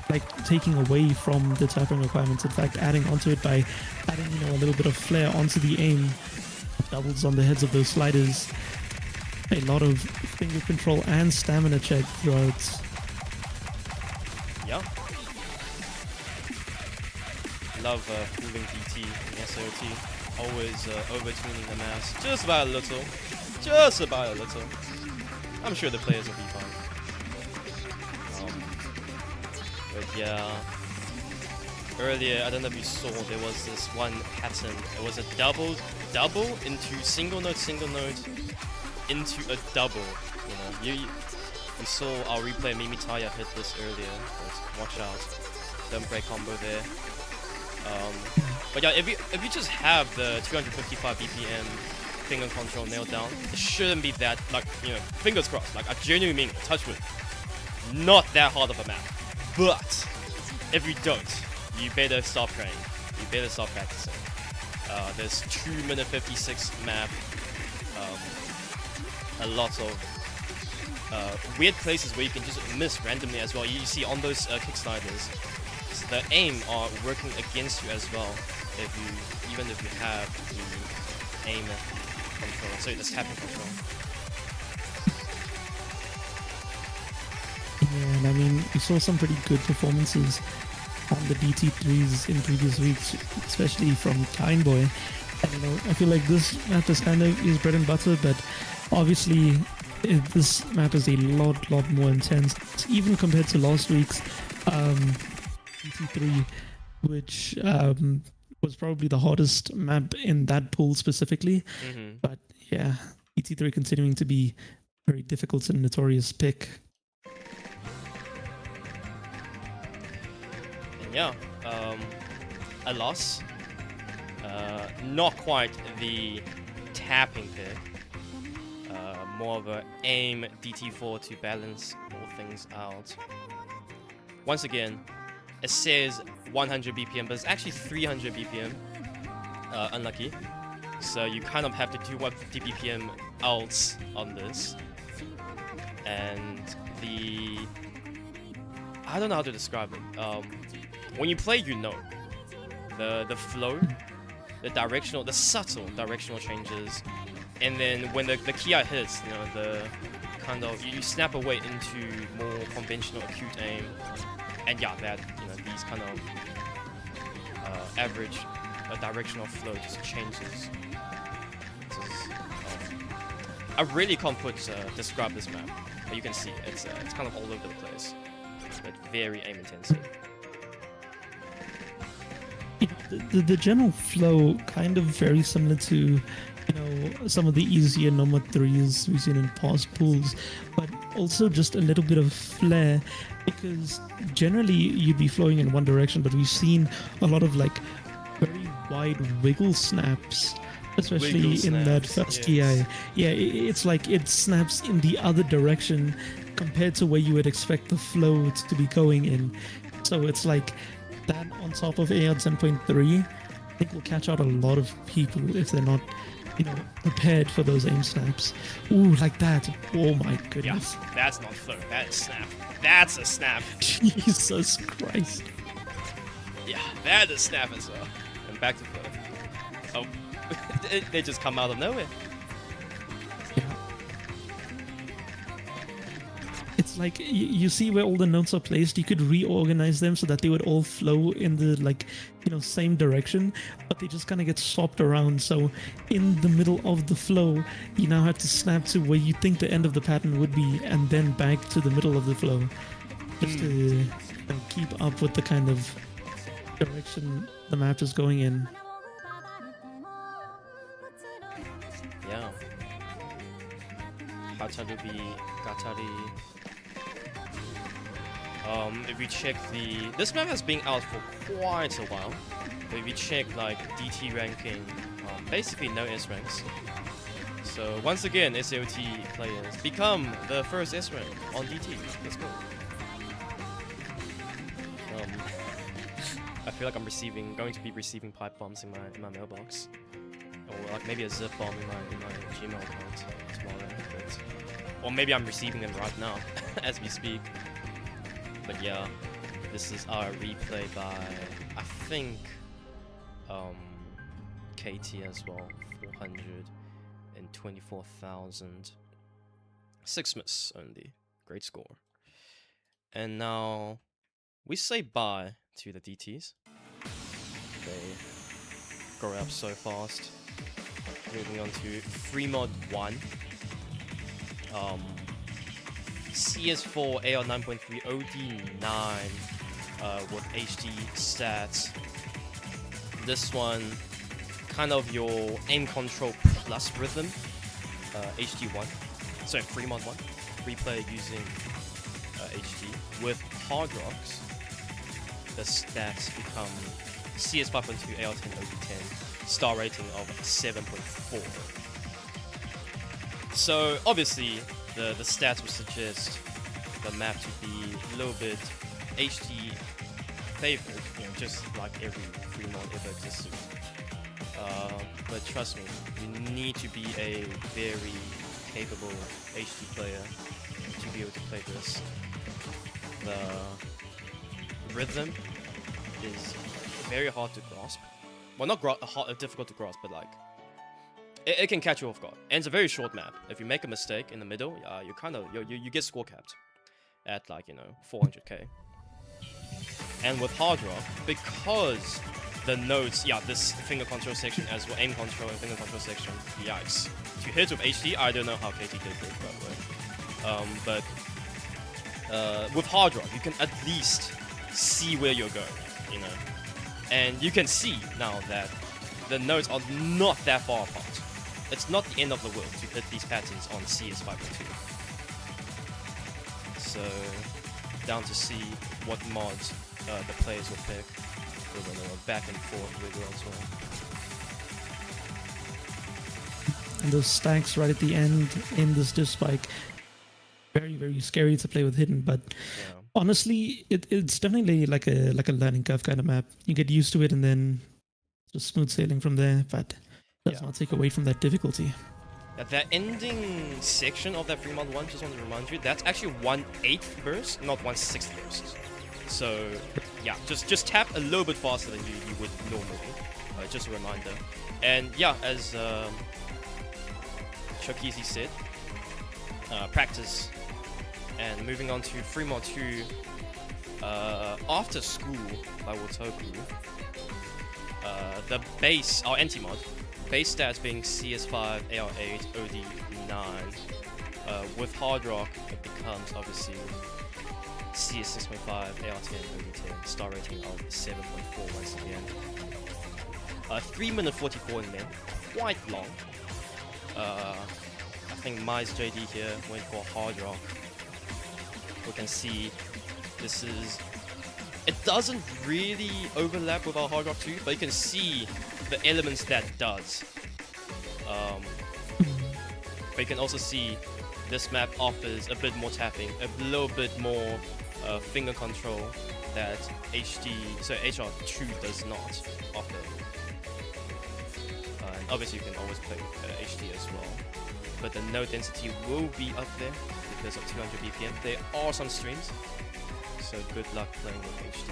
like taking away from the tapping requirements. In fact, adding onto it by adding, you know, a little bit of flair onto the aim, doubles on the heads of those sliders. A lot of finger control and stamina check throughout. Yeah. Love fooling DT and SAOT. Always over-tuning the mass. Just about a little. Just about a little. I'm sure the players will be fine. But yeah, earlier, I don't know if you saw, there was this one pattern. It was a double into single note into a double. You know, you saw our replay Mimitaya hit this earlier. Watch out, don't break combo there. But yeah, if you just have the 255 BPM finger control nailed down, it shouldn't be that, like, you know, fingers crossed. Like, I genuinely mean it, touch wood. not that hard of a map. But if you don't, you better stop praying. You better stop practicing. There's 2-minute 56 map. A lot of weird places where you can just miss randomly as well. You see on those kicksliders, the aim are working against you as well. Even if you have the aim control, so the tapping control. Yeah, and I mean, we saw some pretty good performances on the DT3s in previous weeks, especially from Kindboy. And, you know, I feel like this map is kind of his bread and butter, but obviously this map is a lot more intense, even compared to last week's DT3, which was probably the hardest map in that pool specifically. But yeah, DT3 continuing to be very difficult and notorious pick. Yeah, a loss. Not quite the tapping pick. More of a aim DT4 to balance all things out. Once again, it says 100 BPM, but it's actually 300 BPM. Unlucky. So you kind of have to do 150 BPM outs on this. And I don't know how to describe it. When you play, you know the flow, the subtle directional changes, and then when the Ki hits, you know, the kind of you snap away into more conventional acute aim, and yeah, that, you know, these kind of average directional flow just changes. I really can't describe this map, but you can see it's kind of all over the place, but very aim intensive. The general flow kind of very similar to, you know, some of the easier number 3s we've seen in past pools, but also just a little bit of flair, because generally you'd be flowing in one direction, but we've seen a lot of like very wide wiggle snaps, especially in that first Ki. Yeah, it's like it snaps in the other direction compared to where you would expect the flow to be going in. So it's like that on top of AR 10.3, I think will catch out a lot of people if they're not, you know, prepared for those aim snaps. Ooh, like that. Oh my goodness. Yeah, that's not flow. That's snap. That's a snap. Jesus Christ. Yeah, that is snap as well. And back to flow. Oh, they just come out of nowhere. Yeah. It's like you see where all the notes are placed. You could reorganize them so that they would all flow in the, like, you know, same direction, but they just kind of get swapped around. So in the middle of the flow, you now have to snap to where you think the end of the pattern would be, and then back to the middle of the flow, just to, you know, keep up with the kind of direction the map is going in. Yeah. Hatarubi, Gatari. If we check this map has been out for quite a while. But if we check like DT ranking, basically no S ranks. So once again, SAOT players become the first S rank on DT. Let's go. I feel like I'm going to be receiving pipe bombs in my mailbox, or like maybe a zip bomb in my Gmail account tomorrow. Or maybe I'm receiving them right now as we speak. But yeah, this is our replay by, I think, KT as well, 424,000. 6 miss only, great score. And now we say bye to the DTs. They grow up so fast. Moving on to free mod 1. CS4 AR 9.3 OD9 with HD stats. This one, kind of your aim control plus rhythm. HD1. Sorry, free mod 1. Replay using HD. With hard rocks, the stats become CS 5.2 AR 10 OD10. Star rating of 7.4. So obviously the stats would suggest the map to be a little bit HD favored, you know, just like every free mod ever existed. But trust me, you need to be a very capable HD player to be able to play this. The rhythm is very hard to grasp. Well, not difficult to grasp, but like it can catch you off guard. And it's a very short map. If you make a mistake in the middle, you get score capped at like 400k. And with hard rock, because the nodes, this finger control section as well, aim control and finger control section, yikes. To hit with HD, I don't know how KT did it, by the way. But with hard rock, you can at least see where you're going, you know. And you can see now that the nodes are not that far apart. It's not the end of the world to hit these patterns on CS5.2. So, down to see what mods the players will pick. We're going to back and forth with it as well. And those stacks right at the end in this diff spike, very, very scary to play with hidden, but honestly, it's definitely like a learning curve kind of map. You get used to it and then just smooth sailing from there, but does not take away from that difficulty. Yeah, that ending section of that Fremont one, just want to remind you, that's actually 1/8 burst, not 1/6 burst. So yeah, just tap a little bit faster than you would normally. Just a reminder. And yeah, as Chuckeezy said, practice. And moving on to Fremont 2, After School by Wotoku. The base, our anti-mod, base stats being CS5, AR8, OD9. With hard rock, it becomes obviously CS6.5, AR10, OD10, star rating of 7.4 once again. 3 minute 44 in men, quite long. I think Mize JD here went for hard rock. We can see this is... It doesn't really overlap with our hard rock 2, but you can see the elements that does. But you can also see this map offers a bit more tapping, a little bit more finger control that HR2 does not offer. And obviously you can always play HD as well. But the node density will be up there because of 200 BPM. There are some streams, so good luck playing with HD.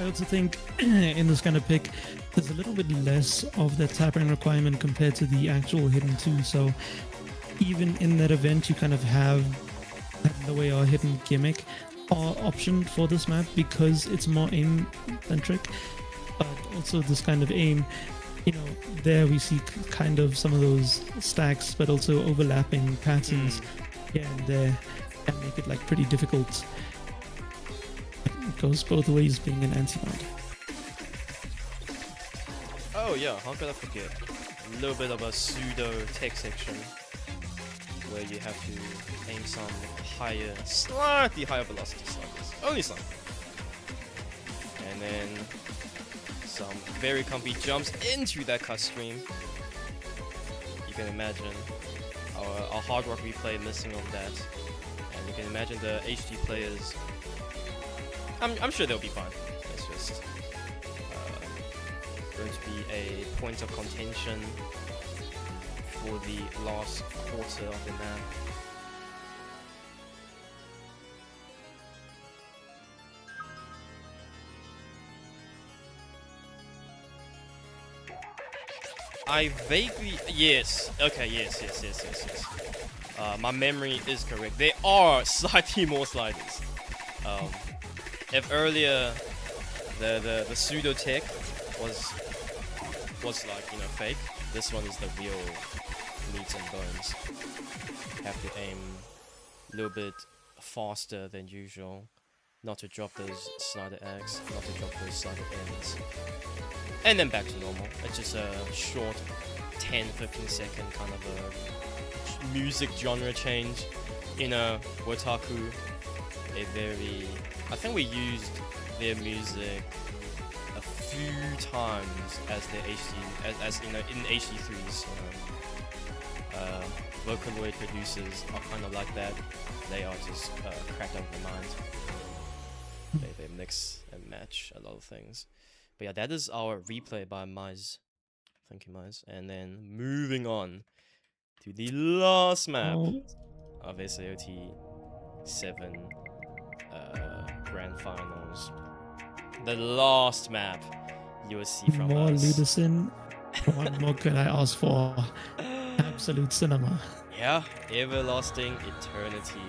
I also think in this kind of pick, there's a little bit less of the tapping requirement compared to the actual hidden 2. So even in that event, you kind of have that low AR hidden gimmick option for this map because it's more aim centric. But also this kind of aim, there we see kind of some of those stacks, but also overlapping patterns here and there, and make it like pretty difficult. It goes both ways being an anti-mod. Oh yeah, how could I forget? A little bit of a pseudo tech section where you have to aim some slightly higher velocity sliders. Only slightly. And then some very comfy jumps into that cut stream. You can imagine our hard rock replay missing on that. And you can imagine the HD players. I'm sure they'll be fine. It's just going to be a point of contention for the last quarter of the map. I vaguely... Yes. Okay, yes. My memory is correct. There are slightly more sliders. If earlier the pseudo tech was like, fake, this one is the real meat and bones. Have to aim a little bit faster than usual. Not to drop those slider X, not to drop those slider Ns. And then back to normal. It's just a short 10-15 second kind of a music genre change. Wotaku, I think we used their music a few times as their HD, in HD3s. Vocaloid producers are kind of like that. They are just cracked out of their mind. They mix and match a lot of things. But yeah, that is our replay by Mize. Thank you, Mize. And then moving on to the last map of SAOT7 Grand Finals. The last map you will see from more us. Ludison. What more could I ask for? Absolute cinema. Yeah, Everlasting Eternity.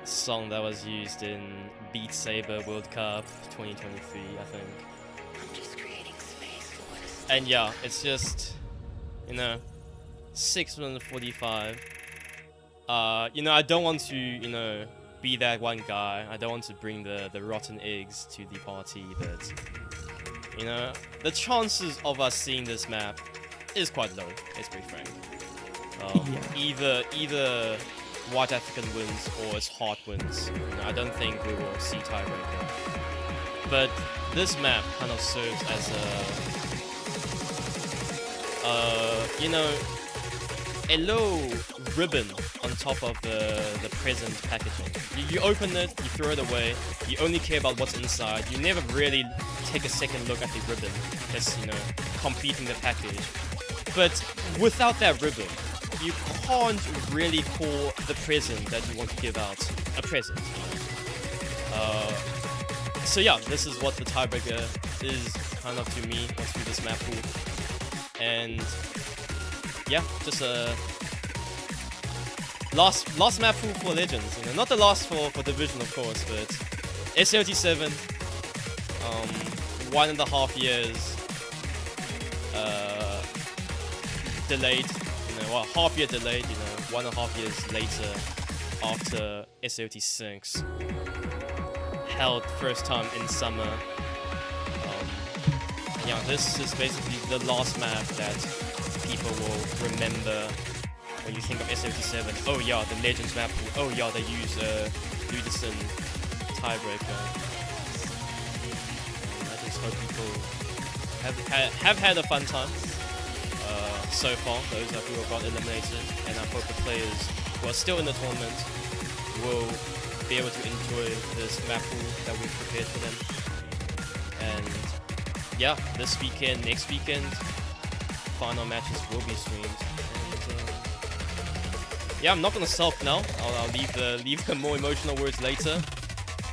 Song that was used in Beat Saber World Cup 2023, I think. I'm just creating space for what is. And yeah, it's just, 6 minutes 45. I don't want to, be that one guy. I don't want to bring the rotten eggs to the party, but, the chances of us seeing this map is quite low, let's be frank. Either White African wins or it's Heart wins. I don't think we will see tiebreaker. But this map kind of serves as a little ribbon on top of the present packaging. You open it, you throw it away, you only care about what's inside, you never really take a second look at the ribbon that's, completing the package. But without that ribbon, you can't really call the present that you want to give out a present. So yeah, this is what the tiebreaker is kind of to me once we do this Mappool. And yeah, just a last Mappool for Legends. Not the last for Division, of course, but SAOT7, 1.5 years delayed. Half year delayed, 1.5 years later after SAOT6 held first time in summer. Yeah, this is basically the last map that people will remember when you think of SAOT7. Oh yeah, the Legends map. Oh yeah, they use Ludison tiebreaker. I just hope people have had a fun time. So far, those who have got eliminated, and I hope the players who are still in the tournament will be able to enjoy this Mappool that we've prepared for them. And yeah, this weekend, next weekend, final matches will be streamed. And yeah, I'm not gonna sulk now. I'll leave the more emotional words later.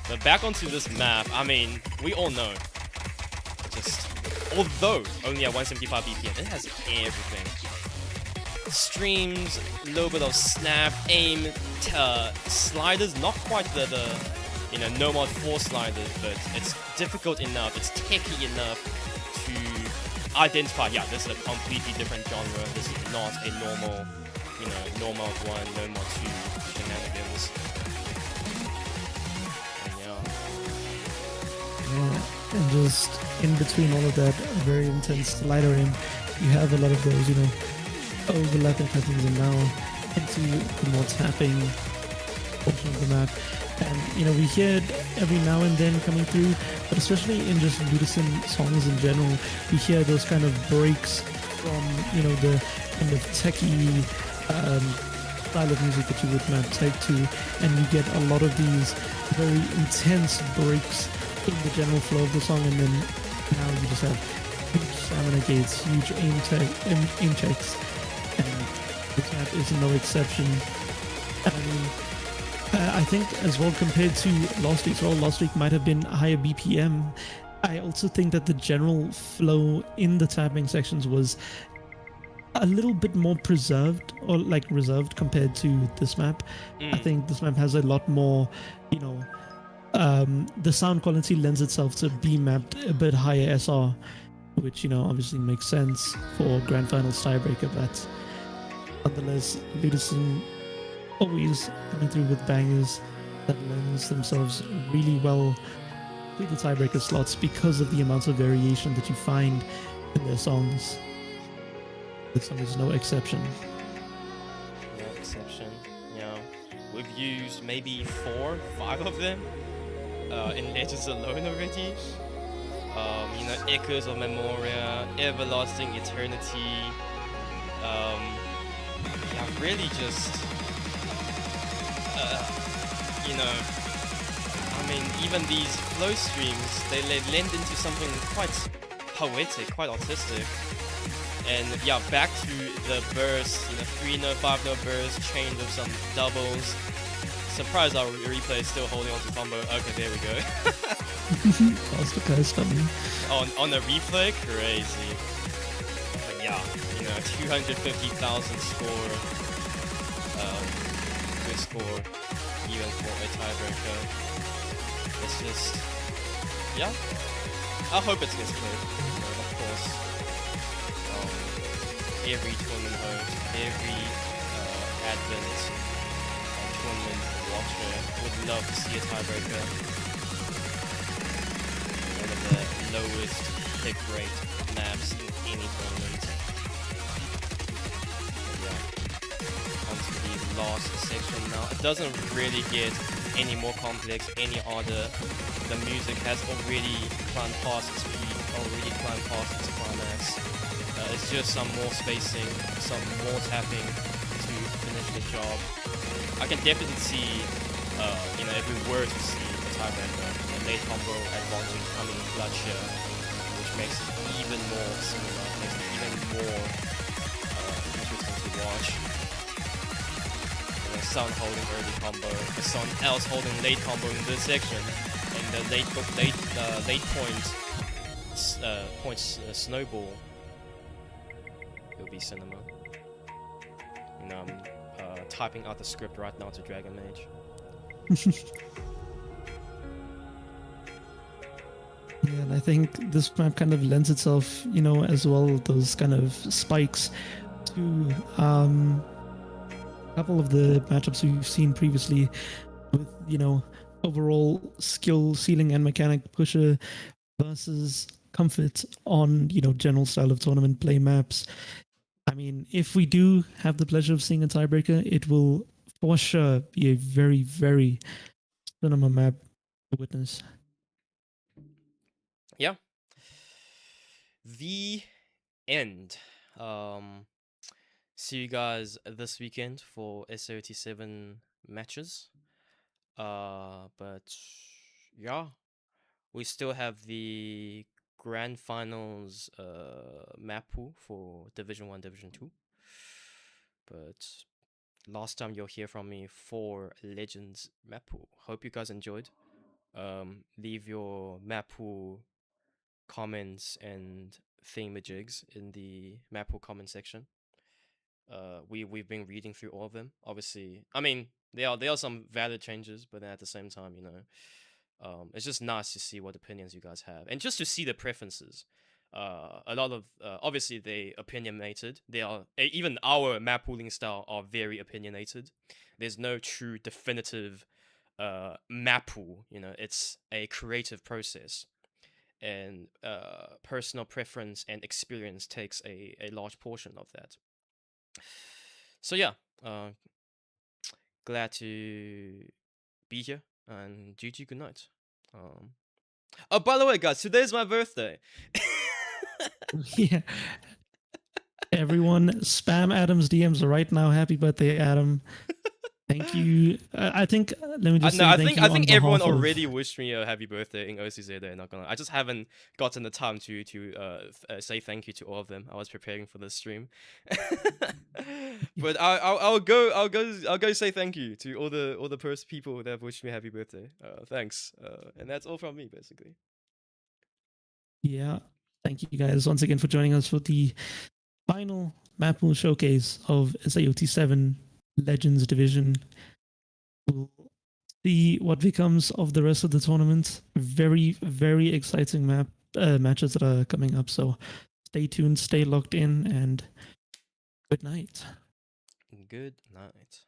But back onto this map, I mean, we all know. Although only at 175 BPM, it has everything. Streams, a little bit of snap, aim, sliders, not quite the Nomad 4 sliders, but it's difficult enough, it's techy enough to identify, yeah, this is a completely different genre, this is not a normal, Nomad 1, Nomad 2 shenanigans. Yeah, and just in between all of that very intense slider aim, you have a lot of those, overlapping patterns, and now into the more tapping portion of the map. And, we hear it every now and then coming through, but especially in just Ludison songs in general, you hear those kind of breaks from, the kind of techie style of music that you would map take to, and you get a lot of these very intense breaks in the general flow of the song, and then now you just have huge stamina gates, huge aim checks, and this map is no exception. I mean, I think as well compared to last week might have been higher BPM. I also think that the general flow in the tapping sections was a little bit more preserved, or like reserved compared to this map. I think this map has a lot more, the sound quality lends itself to be mapped a bit higher SR, which obviously makes sense for Grand Finals tiebreaker, but nonetheless, Ludison always coming through with bangers that lends themselves really well to the tiebreaker slots because of the amounts of variation that you find in their songs. This song is no exception. No exception. We've used maybe 4, 5 of them in Legends alone already. Echoes of Memoria, Everlasting Eternity, yeah, really just, you know, I mean, even these flow streams, they lend into something quite poetic, quite artistic. And yeah, back to the burst, 3-note, 5-note burst, chained with some doubles. Surprised our replay is still holding on to combo. Okay, there we go. That's the custom. on the replay, crazy. But yeah, 250,000 score. Good score, even for a tiebreaker. It's just, yeah. I hope it gets played, of course. Every tournament host, every Advent tournament watcher would love to see a tiebreaker. One of the lowest pick rate maps in any tournament. But yeah, onto the last section now. It doesn't really get any more complex, any harder. The music has already climbed past its peak, already climbed past its climax. It's just some more spacing, some more tapping to finish the job. I can definitely see, if we were to see a tiebreaker, a late combo advantage coming clutch here, which makes it even more similar, makes it even more interesting to watch. Sun holding early combo, the Sun else holding late combo in this section, and the late points snowball. It'll be cinema. I'm typing out the script right now to Dragon Mage. Yeah, and I think this map kind of lends itself, as well, those kind of spikes to a couple of the matchups we've seen previously with, overall skill, ceiling, and mechanic pusher versus comfort on, general style of tournament play maps. I mean, if we do have the pleasure of seeing a tiebreaker, it will for sure be a very, very cinema map to witness. Yeah. The end. See you guys this weekend for SAOT7 matches. But yeah, we still have the grand finals Mappool for Division 1, Division 2. But last time you'll hear from me for Legends Mappool. Hope you guys enjoyed. Leave your Mappool comments and themajigs in the Mappool comment section. We've been reading through all of them. Obviously, I mean, there are some valid changes, but then at the same time, it's just nice to see what opinions you guys have, and just to see the preferences. A lot of obviously they opinionated. They are even our map pooling style are very opinionated. There's no true definitive map pool. It's a creative process, and personal preference and experience takes a large portion of that. So yeah, glad to be here, and GG, good night. Oh, by the way, guys, today's my birthday. Yeah. Everyone, spam Adam's DMs right now. Happy birthday, Adam. Thank you. I think, let me just say I thank think you I think on everyone behalf of- already wished me a happy birthday in OCZ Day. Not gonna. I just haven't gotten the time to say thank you to all of them. I was preparing for this stream, but I'll go say thank you to all the people that have wished me happy birthday. Thanks. And that's all from me basically. Yeah. Thank you guys once again for joining us for the final Mappool showcase of SAOT7 Legends Division. We'll see what becomes of the rest of the tournament. Very, very exciting matches that are coming up. So stay tuned, stay locked in, and good night. Good night.